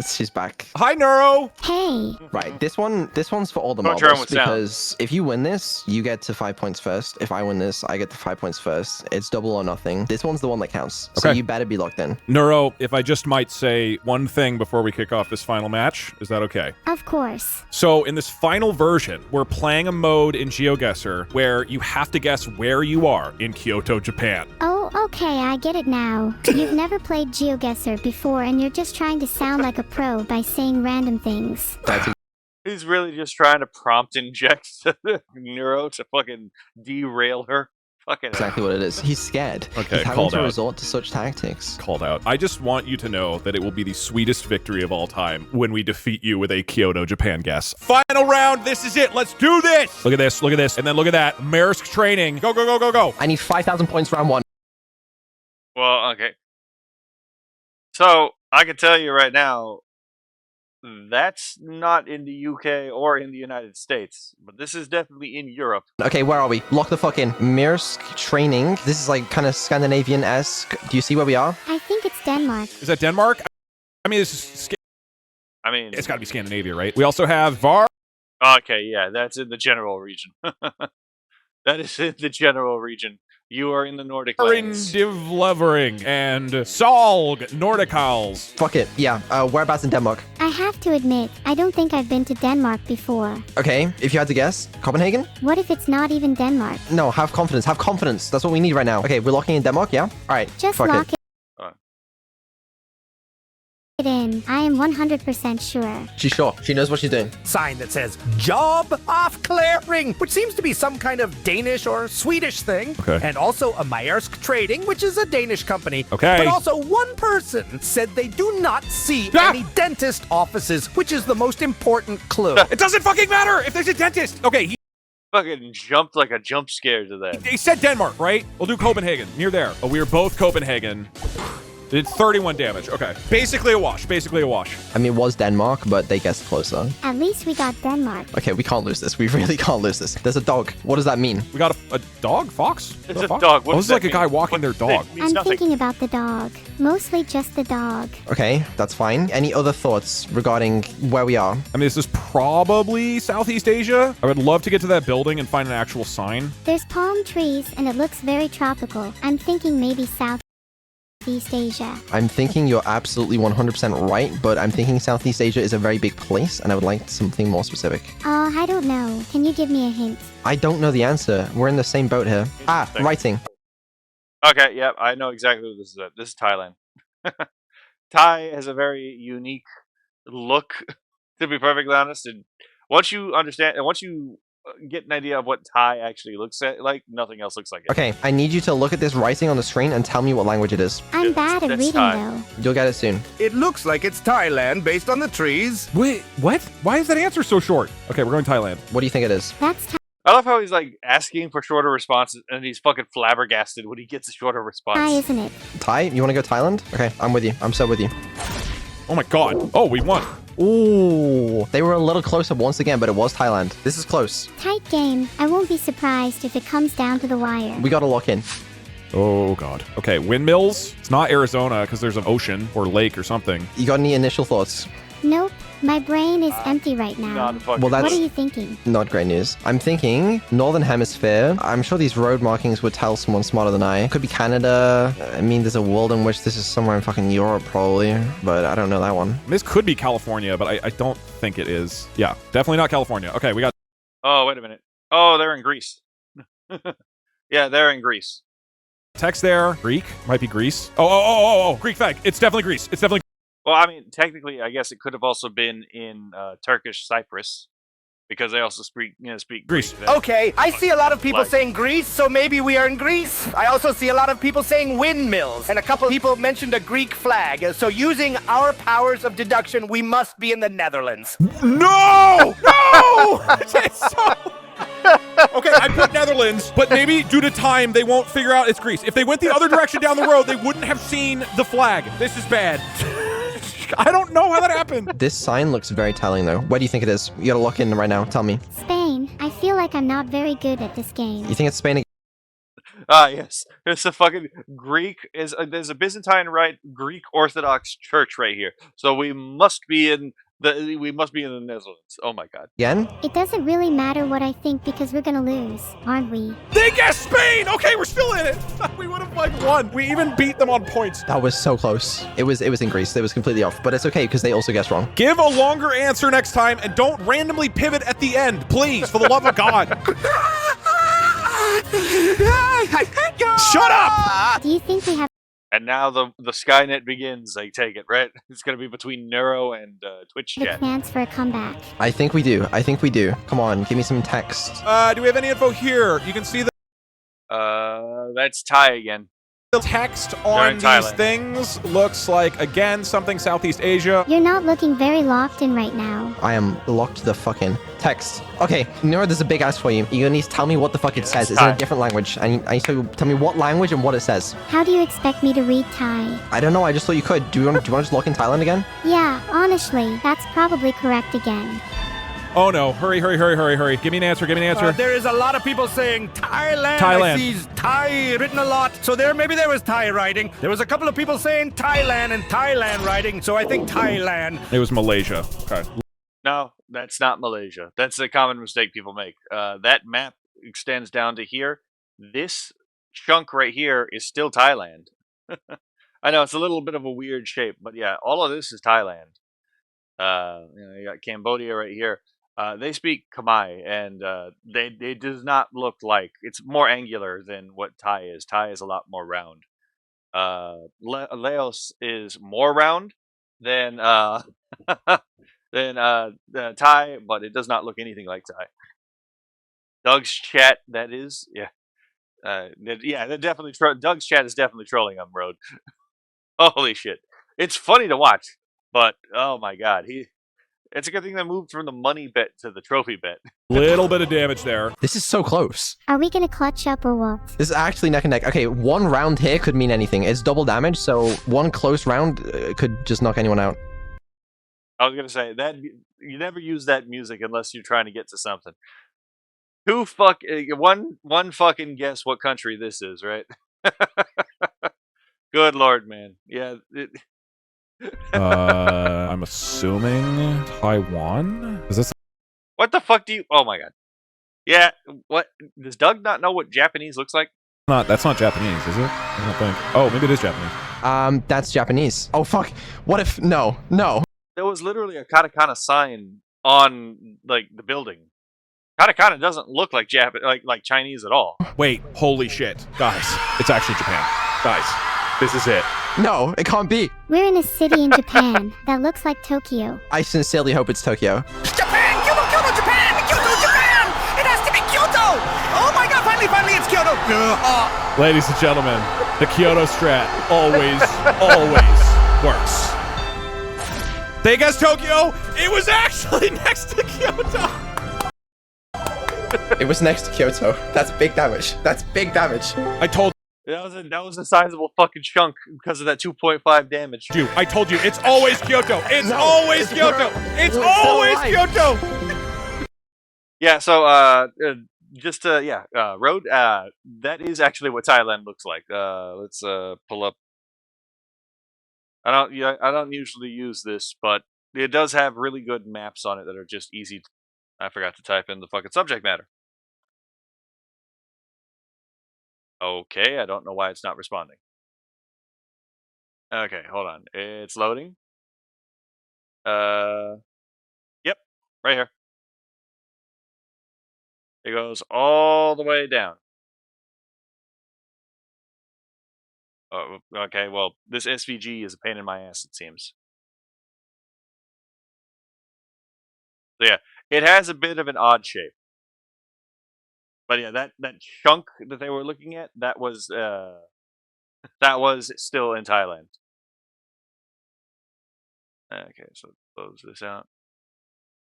She's back. Hi, Neuro. Hey, Right. This one's for all the Don't try marbles with sound. because if you win this, you get to 5 points first. If I win this, I get to 5 points first. It's double or nothing. This one's the one that counts. So Okay. you better be locked in. Neuro, if I just might say one thing before we kick off this final match, is that okay? of course. So in this final version, we're playing a mode in GeoGuessr where you have to guess where you are in Kyoto, Japan. Oh, okay, I get it now. You've never played GeoGuessr before and you're just trying to sound like a pro by saying random things. That's He's really just trying to prompt inject Neuro to fucking derail her. Fucking exactly what it is. He's scared. Okay, He's having called to out. resort to such tactics. Called out. I just want you to know that it will be the sweetest victory of all time when we defeat you with a Kyoto, Japan guess. Final round. This is it. Let's do this. Look at this. Look at this. And then look at that. Maersk training. Go, go, go, go, go. I need 5,000 points round one. Well, okay. So I can tell you right now, that's not in the UK or in the United States, but this is definitely in Europe. Okay, where are we? Lock the fuck in. Maersk training. This is like kind of Scandinavian-esque. Do you see where we are? I think it's Denmark. Is that Denmark? I mean, I mean, it's got to be Scandinavia, right? We also have Var. okay, yeah, that's in the general region. That is in the general region. You are in the Nordic lands. Divlevering and Salg Nordicals. Fuck it. Yeah. Whereabouts in Denmark? I have to admit, I don't think I've been to Denmark before. Okay, if you had to guess, Copenhagen? What if it's not even Denmark? No, have confidence. Have confidence. That's what we need right now. Okay, we're locking in Denmark, yeah? All right. Just fuck lock it. it in. I am 100% sure. She's sure. She knows what she's doing. Sign that says job of clearing, which seems to be some kind of Danish or Swedish thing. Okay. And also a Maersk Trading, which is a Danish company. Okay. But also one person said they do not see Ah! any dentist offices, which is the most important clue. It doesn't fucking matter if there's a dentist. Okay, he Fucking jumped like a jump scare to that. said Denmark, right? We'll do Copenhagen. Near there. Oh, we are both Copenhagen. It's 31 damage. Okay. Basically a wash. Basically a wash. I mean, it was Denmark, but they guessed closer. At least we got Denmark. Okay, we can't lose this. We really can't lose this. There's a dog. What does that mean? We got a dog? Fox? It's a a fox? dog. What Oh, does this is like that a guy mean? walking their dog. It means I'm nothing. thinking about the dog. Mostly just the dog. Okay, that's fine. Any other thoughts regarding where we are? I mean, this is probably Southeast Asia. I would love to get to that building and find an actual sign. There's palm trees and it looks very tropical. I'm thinking maybe Southeast Asia. I'm thinking you're absolutely 100% right, but I'm thinking Southeast Asia is a very big place, and I would like something more specific. I don't know. Can you give me a hint? I don't know the answer. We're in the same boat here. Ah, Interesting. writing. Okay, yeah, I know exactly what this is. This is Thailand. Thai has a very unique look, to be perfectly honest. And once you understand, and once you get an idea of what Thai actually looks like, nothing else looks like it. Okay, I need you to look at this writing on the screen and tell me what language it is. I'm Yeah, bad at that's reading Thai. though. You'll get it soon. It looks like it's Thailand based on the trees. Wait, what? Why is that answer so short? Okay, we're going Thailand. What do you think it is? That's I love how he's like asking for shorter responses, and he's fucking flabbergasted when he gets a shorter response. Thai, isn't it? Thai? You want to go Thailand? Okay, I'm with you. I'm so with you. Oh my god. Oh, we won. Ooh, they were a little closer once again, but it was Thailand. This is close. Tight game. I won't be surprised if it comes down to the wire. We gotta lock in. Oh god. Okay, windmills. It's not Arizona because there's an ocean or lake or something. You got any initial thoughts? Nope. My brain is empty right now. Not a fucking Well, that's- What are you thinking? Not great news. I'm thinking Northern Hemisphere. I'm sure these road markings would tell someone smarter than I. Could be Canada. I mean, there's a world in which this is somewhere in fucking Europe, probably. But I don't know that one. This could be California, but I don't think it is. Yeah, definitely not California. Okay, we got... Oh, wait a minute. Oh, they're in Greece. Yeah, they're in Greece. Text there. Greek. Might be Greece. Oh. Greek fag. It's definitely Greece. It's definitely... Well, I mean, technically, I guess it could have also been in Turkish Cyprus, because they also speak Greece. Okay, I see a lot of people Flag. saying Greece, so maybe we are in Greece. I also see a lot of people saying windmills, and a couple of people mentioned a Greek flag. So using our powers of deduction, we must be in the Netherlands. No! No! It's so... Okay, I put Netherlands, but maybe due to time, they won't figure out it's Greece. If they went the other direction down the road, they wouldn't have seen the flag. This is bad. I don't know how that happened. This sign looks very telling, though. Where do you think it is? You gotta lock in right now. Tell me. Spain. I feel like I'm not very good at this game. You think it's Spain again? Ah, yes. There's a fucking Greek. There's a Byzantine Rite Greek Orthodox Church right here. So we must be in the Netherlands. Oh my god. It doesn't really matter what I think because we're gonna lose, aren't we? They guessed Spain! Okay, we're still in it. We would have, like, won. We even beat them on points. That was so close. It was in Greece. It was completely off. But it's okay, because they also guessed wrong. Give a longer answer next time, and don't randomly pivot at the end, please, for the love of God. Shut up! Do you think we have And now the Skynet begins. I take it, right? It's gonna be between Neuro and Twitch the chat. chance for a comeback? I think we do. Come on, give me some text. Do we have any info here? You can see the That's Thai again. text They're on in these Thailand. things. Looks like, again, something Southeast Asia. You're not looking very locked in right now. I am locked the fucking text. Okay, Nero, there's a big ask for you. You're gonna need to tell me what the fuck it says. It's in a Thai. different language. I need to tell me what language and what it says. How do you expect me to read Thai? I don't know. I just thought you could. Do you want to just lock in Thailand again? Yeah, honestly, that's probably correct again. Oh no, hurry. Give me an answer, There is a lot of people saying Thailand. Thailand. I see Thai written a lot. So maybe there was Thai writing. There was a couple of people saying Thailand and Thailand writing. So I think Thailand. It was Malaysia. Okay. No, that's not Malaysia. That's a common mistake people make. That map extends down to here. This chunk right here is still Thailand. I know it's a little bit of a weird shape, but yeah, all of this is Thailand. You got Cambodia right here. They speak Khmer, and they does not look like, it's more angular than what Thai is. Thai is a lot more round. Laos is more round than Thai, but it does not look anything like Thai. Doug's chat, that is, yeah, they're definitely Doug's chat is definitely trolling on Road. Holy shit, it's funny to watch, but oh my god, It's a good thing they moved from the money bet to the trophy bet. Little bit of damage there. This is so close. Are we gonna clutch up or what? This is actually neck and neck. Okay, one round here could mean anything. It's double damage, so one close round could just knock anyone out. I was gonna say that you never use that music unless you're trying to get to something. One fucking guess what country this is, right? Good lord, man. Yeah. I'm assuming Taiwan? Is this? What the fuck do you? Oh my god. Yeah. What does Doug not know what Japanese looks like? That's not Japanese, is it? I don't think. Oh, maybe it is Japanese. That's Japanese. Oh fuck. What if? No. There was literally a katakana sign on like the building. Katakana doesn't look like like Chinese at all. Wait, holy shit. Guys, it's actually Japan. Guys, this is it. No, it can't be. We're in a city in Japan that looks like Tokyo. I sincerely hope it's Tokyo. Japan! Kyoto, Japan! Kyoto, Japan! It has to be Kyoto! Oh my god, finally, it's Kyoto! Ladies and gentlemen, the Kyoto strat always works. They guessed Tokyo. It was actually next to Kyoto. It was next to Kyoto. That's big damage. I told That was a sizable fucking chunk because of that 2.5 damage. you. I told you. It's always Kyoto. It's always Kyoto. It's You're always so Kyoto. Yeah. So road. That is actually what Thailand looks like. Let's pull up. I don't usually use this, but it does have really good maps on it that are just easy. I forgot to type in the fucking subject matter. Okay, I don't know why it's not responding. Okay, hold on. It's loading. Yep, right here. It goes all the way down. Oh, okay, well, this SVG is a pain in my ass, it seems. So yeah, it has a bit of an odd shape. But yeah, that chunk that they were looking at, that was still in Thailand. Okay, so close this out.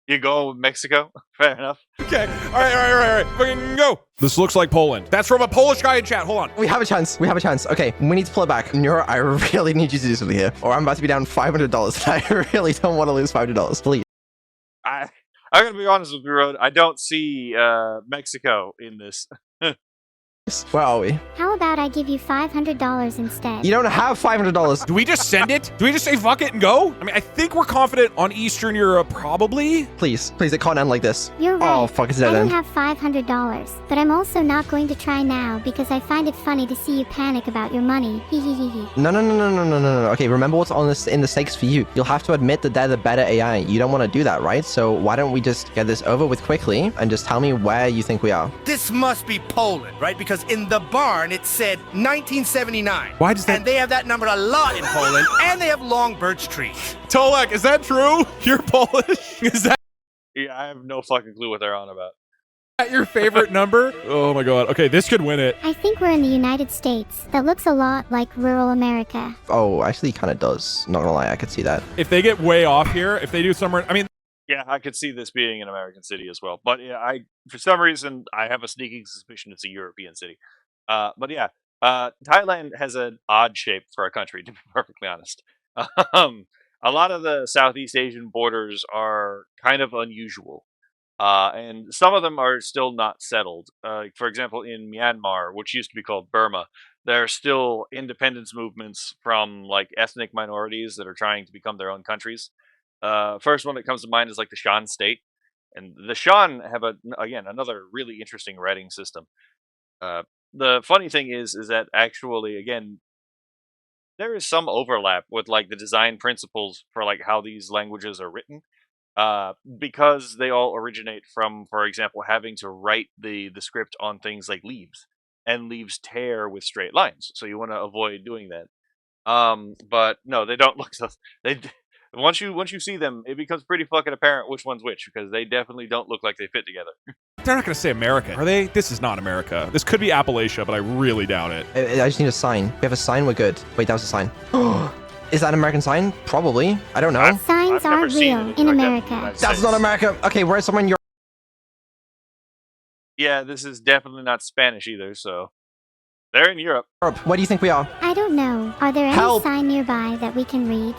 You go with Mexico? Fair enough. Okay. All right. Fucking go. This looks like Poland. That's from a Polish guy in chat. Hold on. We have a chance. Okay, we need to pull it back. Neuro, I really need you to do something here, or I'm about to be down $500. I really don't want to lose $500. Please. I'm gonna be honest with you, Road. I don't see Mexico in this. Where are we? How about I give you $500 instead? You don't have $500. Do we just send it? Do we just say fuck it and go? I mean, I think we're confident on Eastern Europe, probably. Please, it can't end like this. You're right. Oh, fuck, it's dead I don't end. have $500, but I'm also not going to try now because I find it funny to see you panic about your money. Hee hee hee hee. No. Okay, remember what's in the stakes for you. You'll have to admit that they're the better AI. You don't want to do that, right? So why don't we just get this over with quickly and just tell me where you think we are? This must be Poland, right? Because in the barn it said 1979. Why does that- And they have that number a lot in Poland, and they have long birch trees. Tolek, is that true? You're Polish? Is that Yeah, I have no fucking clue what they're on about. your favorite number? Oh my god. Okay, this could win it. I think we're in the United States. That looks a lot like rural America. Oh, actually, kind of does. Not gonna lie, I could see that. If they get way off here, if they do somewhere, I mean, Yeah, I could see this being an American city as well. But yeah, for some reason, I have a sneaking suspicion it's a European city. But yeah, Thailand has an odd shape for a country, to be perfectly honest. A lot of the Southeast Asian borders are kind of unusual. And some of them are still not settled. For example, in Myanmar, which used to be called Burma, there are still independence movements from like ethnic minorities that are trying to become their own countries. First one that comes to mind is like the Shan state. And the Shan have another really interesting writing system. The funny thing is that actually, again, there is some overlap with like the design principles for like how these languages are written, because they all originate from, for example, having to write the script on things like leaves, and leaves tear with straight lines, so you want to avoid doing that. But no, they don't look. They once you see them, it becomes pretty fucking apparent which one's which, because they definitely don't look like they fit together. they're not going to say America, are they? This is not America. This could be Appalachia, but I really doubt it. I just need a sign. We have a sign, we're good. Wait, that was a sign. Is that an American sign? Probably. I don't know. Signs I've are never seen real anything in like that in the America. United That's States. not America. Okay, where's someone in Europe? Yeah, this is definitely not Spanish either, so they're in Europe. Where do you think we are? I don't know. Are there any Help. sign nearby that we can read?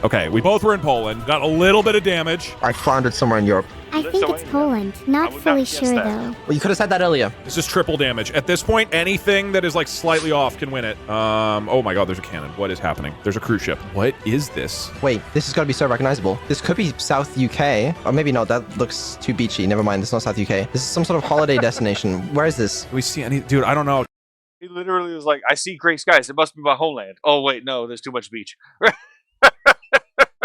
Okay, we both were in Poland. Got a little bit of damage. I found it somewhere in Europe. I think it's Lithuania. Poland. I Not would not fully guess sure that. though. Well, you could have said that earlier. This is triple damage. At this point, anything that is like slightly off can win it. Oh my god, there's a cannon. What is happening? There's a cruise ship. What is this? Wait, this has got to be so recognizable. This could be South UK. Or maybe not. That looks too beachy. Never mind. It's not South UK. This is some sort of holiday destination. Where is this? Do we see any? Dude, I don't know. He literally was like, I see gray skies. It must be my homeland. Oh, wait, no, there's too much beach.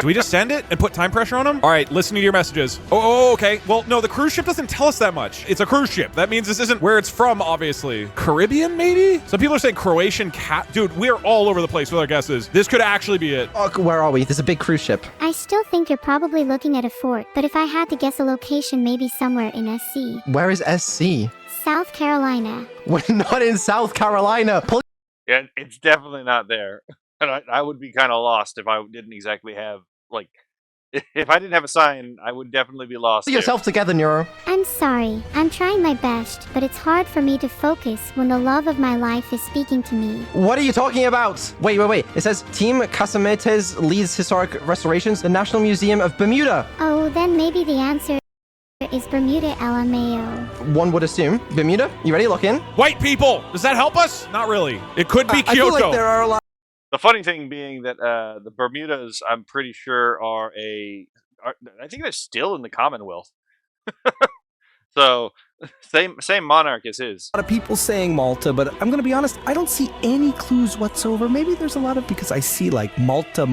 Do we just send it and put time pressure on them? All right, listening to your messages. Oh, okay. Well, no, the cruise ship doesn't tell us that much. It's a cruise ship. That means this isn't where it's from, obviously. Caribbean, maybe? Some people are saying Croatian cat. Dude, we're all over the place with our guesses. This could actually be it. Oh, where are we? There's a big cruise ship. I still think you're probably looking at a fort, but if I had to guess a location, maybe somewhere in SC. Where is SC? South Carolina. We're not in South Carolina. Yeah, it's definitely not there. And I would be kind of lost if I didn't exactly have, like, if I didn't have a sign, I would definitely be lost. Pull there. yourself together, Neuro. I'm sorry. I'm trying my best, but it's hard for me to focus when the love of my life is speaking to me. What are you talking about? Wait. It says Team Casametes leads historic restorations, the National Museum of Bermuda. Oh, then maybe the answer is Bermuda LMAO. One would assume. Bermuda? You ready? Lock in. White people! Does that help us? Not really. It could be I feel Kyoto. like there are a lot. The funny thing being that the Bermudas, I'm pretty sure, I think they're still in the Commonwealth. So, same monarch as his. A lot of people saying Malta, but I'm gonna be honest, I don't see any clues whatsoever. Maybe there's a lot of, because I see like Malta.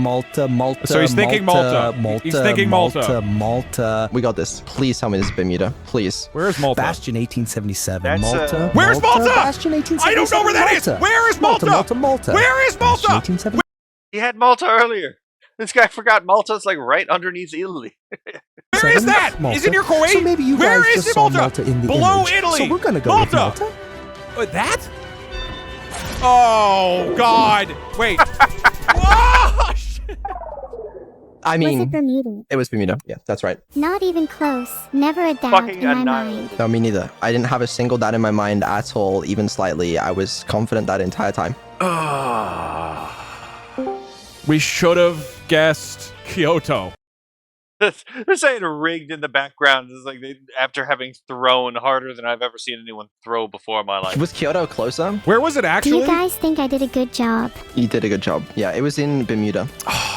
So he's thinking Malta. He's thinking Malta. Malta. We got this. Please tell me this is Bermuda. Please. Where is Malta? Bastion 1877. That's, Malta. Where's Malta? Bastion 1877. I don't know where that is. Malta. Where is Malta? Malta. Where is Malta? Bastion 1877. He had Malta earlier. This guy forgot Malta's like right underneath Italy. Where is that? Malta. Isn't your Kuwait? So maybe you Where guys is just saw Malta? Malta in the Below image. Italy. So we're gonna go Malta. with Malta. That? Oh God! Wait. Whoa! Shit. I Was mean, it Bermuda? it was Bermuda. Yeah, that's right. Not even close. Never a doubt Fucking in my annihilated. mind. No, me neither. I didn't have a single doubt in my mind at all, even slightly. I was confident that entire time. We should have guessed Kyoto. They're saying rigged in the background. It's like after having thrown harder than I've ever seen anyone throw before in my life. Was Kyoto closer? Where was it Do actually? you guys think I did a good job? You did a good job. Yeah, it was in Bermuda.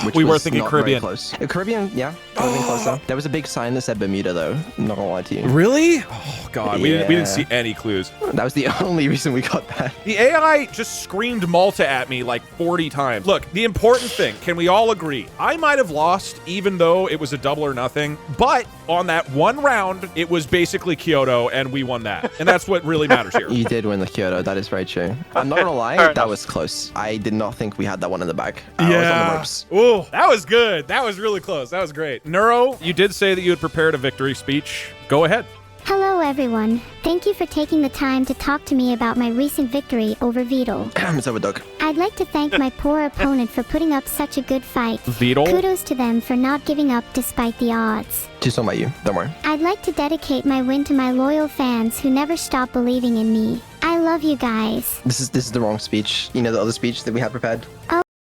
Which We were was thinking not very Caribbean. Close. Caribbean, yeah. Could have been closer. There was a big sign that said Bermuda, though. Not gonna lie to you. Really? Oh God, we didn't Yeah. see any clues. That was the only reason we got that. The AI just screamed Malta at me like 40 times. Look, the important thing, can we all agree? I might have lost even though it was a double or nothing, but on that one round, it was basically Kyoto and we won that. And that's what really matters here. You did win the Kyoto. That is very true. I'm not gonna lie, Fair that enough. was close. I did not think we had that one in the bag. I was on the ropes. Ooh, that was good. That was really close. That was great. Neuro, you did say that you had prepared a victory speech. Go ahead. Hello everyone. Thank you for taking the time to talk to me about my recent victory over Beetle. It's over, Doug. I'd like to thank my poor opponent for putting up such a good fight. Beetle? Kudos to them for not giving up despite the odds. Just talking about you. Don't worry. I'd like to dedicate my win to my loyal fans who never stop believing in me. I love you guys. This is the wrong speech. You know the other speech that we had prepared?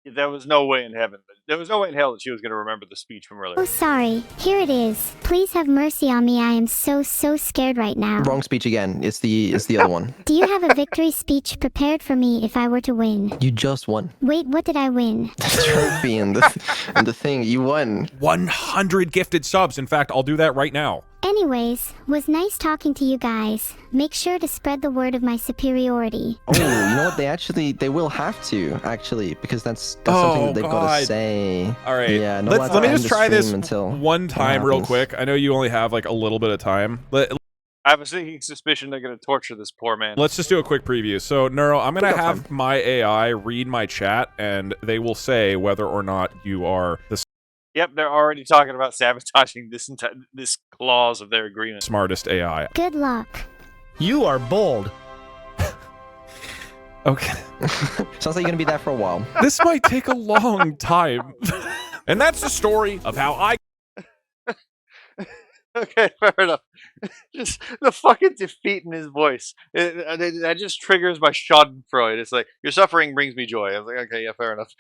There was no way in heaven. There was no way in hell that she was going to remember the speech from earlier. Oh, sorry. Here it is. Please have mercy on me. I am so scared right now. Wrong speech again. It's the other one. Do you have a victory speech prepared for me if I were to win? You just won. Wait, what did I win? The trophy and the thing. You won. 100 gifted subs. In fact, I'll do that right now. Anyways, was nice talking to you guys. Make sure to spread the word of my superiority. Oh, you know what? They will have to, actually, because that's something that they've got God. to say. All right. Yeah, no let me just try this until one time real happens. quick. I know you only have like a little bit of time. I have a sneaking suspicion they're going to torture this poor man. Let's just do a quick preview. So, Neuro, I'm going to We got have my AI read my chat, and they will say whether or not you are the Yep, they're already talking about sabotaging this clause of their agreement. smartest AI. Good luck. You are bold. Okay. Sounds like you're gonna be there for a while. This might take a long time. And that's the story of how I Okay, fair enough. Just the fucking defeat in his voice. That just triggers my Schadenfreude. It's like, your suffering brings me joy. I was like, okay, yeah, fair enough.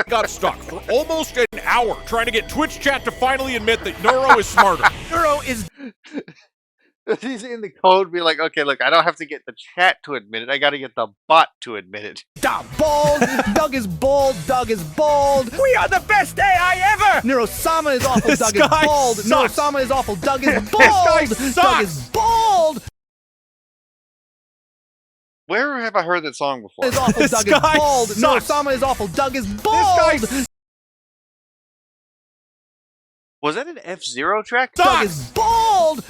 got stuck for almost an hour trying to get Twitch chat to finally admit that Neuro is smarter. Neuro is He's in the code, be like, okay, look, I don't have to get the chat to admit it. I got to get the bot to admit it. dumb. Bald. Doug is bald. Doug is bald. We are the best AI ever. Neurosama is awful. This Doug is guy bald. sucks. Neurosama is awful. Doug is This guy bald. Doug sucks. is bald. Where have I heard that song before? Is awful. This Doug is guy bald. sucks. Neurosama is awful. Doug is This bald. guy Was that an F-Zero track? Doug is bald.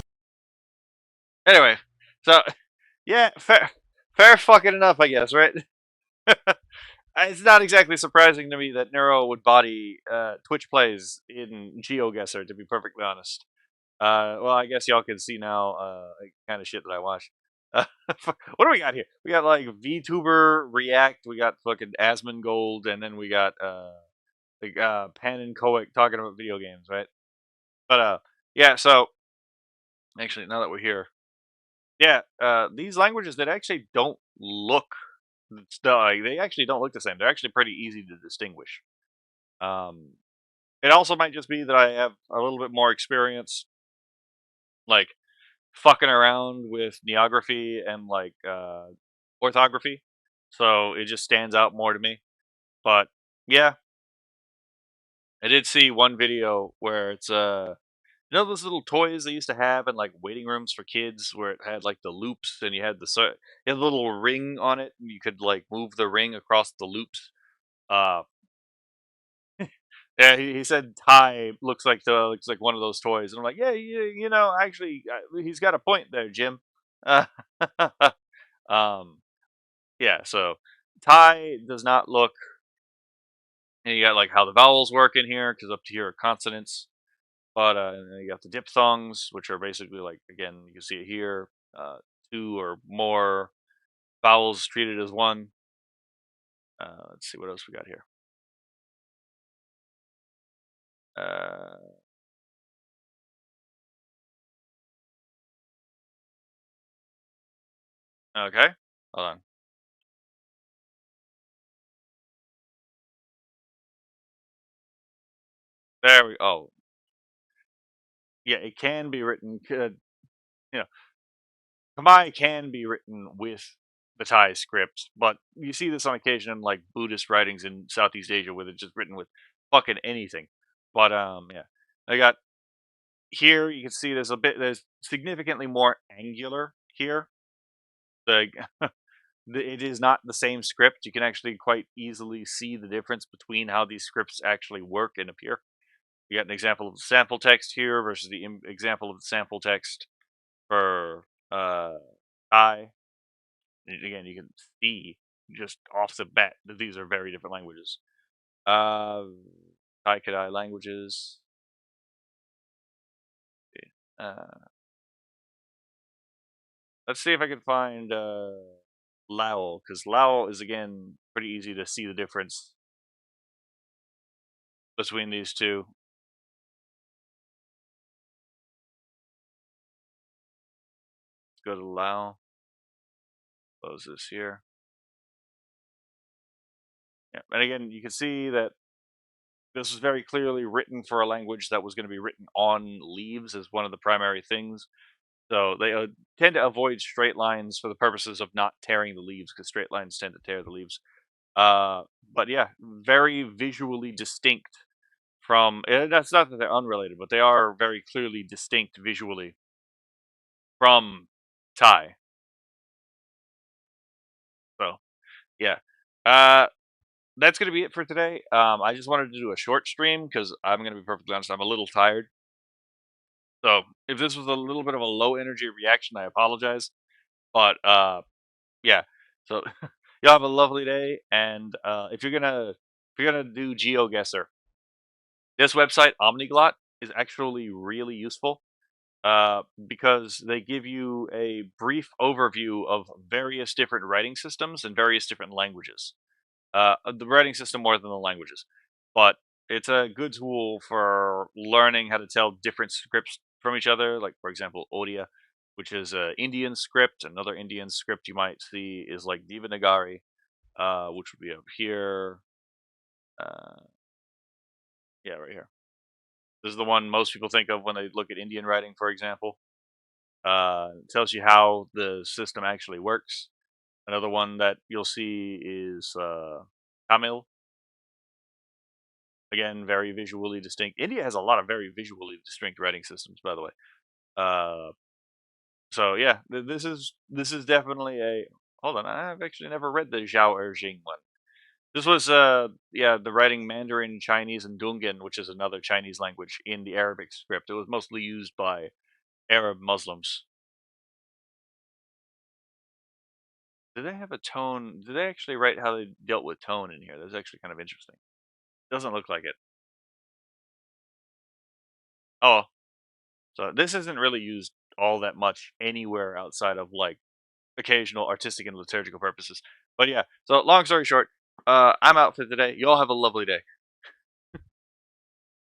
Anyway, so, yeah, fair fucking enough, I guess, right? It's not exactly surprising to me that Neuro would body Twitch plays in GeoGuessr, to be perfectly honest. Well, I guess y'all can see now kind of shit that I watch. What do we got here? We got like VTuber React, we got fucking Asmongold, and then we got Pan and Koic talking about video games, right? But yeah, so actually, now that we're here, yeah, these languages that actually don't look, they actually don't look the same. They're actually pretty easy to distinguish. It also might just be that I have a little bit more experience, like fucking around with neography and like orthography, so it just stands out more to me. But yeah, I did see one video where it's you know those little toys they used to have in like waiting rooms for kids, where it had like the loops and you had you had a little ring on it, and you could like move the ring across the loops. Uh, yeah, he said Ty looks like one of those toys, and I'm like, yeah, you know, actually, he's got a point there, Jim. Um, yeah, so Ty does not look, and you got like how the vowels work in here, because up to here are consonants. But and then you got the diphthongs, which are basically like, again, you can see it here, two or more vowels treated as one. Let's see what else we got here. Okay, hold on. There we. Oh, yeah, it can be written. You know, Khmer can be written with the Thai script, but you see this on occasion in like Buddhist writings in Southeast Asia, where it's just written with fucking anything. But yeah, I got here. You can see there's significantly more angular here. The it is not the same script. You can actually quite easily see the difference between how these scripts actually work and appear. You got an example of the sample text here versus the example of the sample text for I. Again, you can see just off the bat that these are very different languages. Thai Kadai languages. Let's see if I can find Lao, because Lao is, again, pretty easy to see the difference between these two. Let's go to Lao. Close this here. Yeah, and again, you can see that this was very clearly written for a language that was going to be written on leaves as one of the primary things. So they tend to avoid straight lines for the purposes of not tearing the leaves, because straight lines tend to tear the leaves. But yeah, very visually distinct from. That's not that they're unrelated, but they are very clearly distinct visually from Thai. So yeah, that's gonna be it for today. I just wanted to do a short stream because I'm gonna be perfectly honest, I'm a little tired. So if this was a little bit of a low energy reaction, I apologize. But yeah. So y'all have a lovely day, and if you're gonna do GeoGuessr, this website Omniglot is actually really useful. because they give you a brief overview of various different writing systems and various different languages. The writing system more than the languages, but it's a good tool for learning how to tell different scripts from each other. Like for example, Odia, which is a Indian script. Another Indian script you might see is like Devanagari, which would be up here. Uh, yeah, right here. This is the one most people think of when they look at Indian writing, for example. It tells you how the system actually works. Another one that you'll see is Tamil. Again, very visually distinct. India has a lot of very visually distinct writing systems, by the way. Uh, so yeah, this is definitely a. Hold on, I've actually never read the Zhao Erjing one. This was yeah, the writing Mandarin, Chinese, and Dungan, which is another Chinese language, in the Arabic script. It was mostly used by Arab Muslims. Did they have a tone? Did they actually write how they dealt with tone in here? That's actually kind of interesting. Doesn't look like it. Oh, so this isn't really used all that much anywhere outside of like occasional artistic and liturgical purposes. But yeah, so long story short, I'm out for today. You all have a lovely day.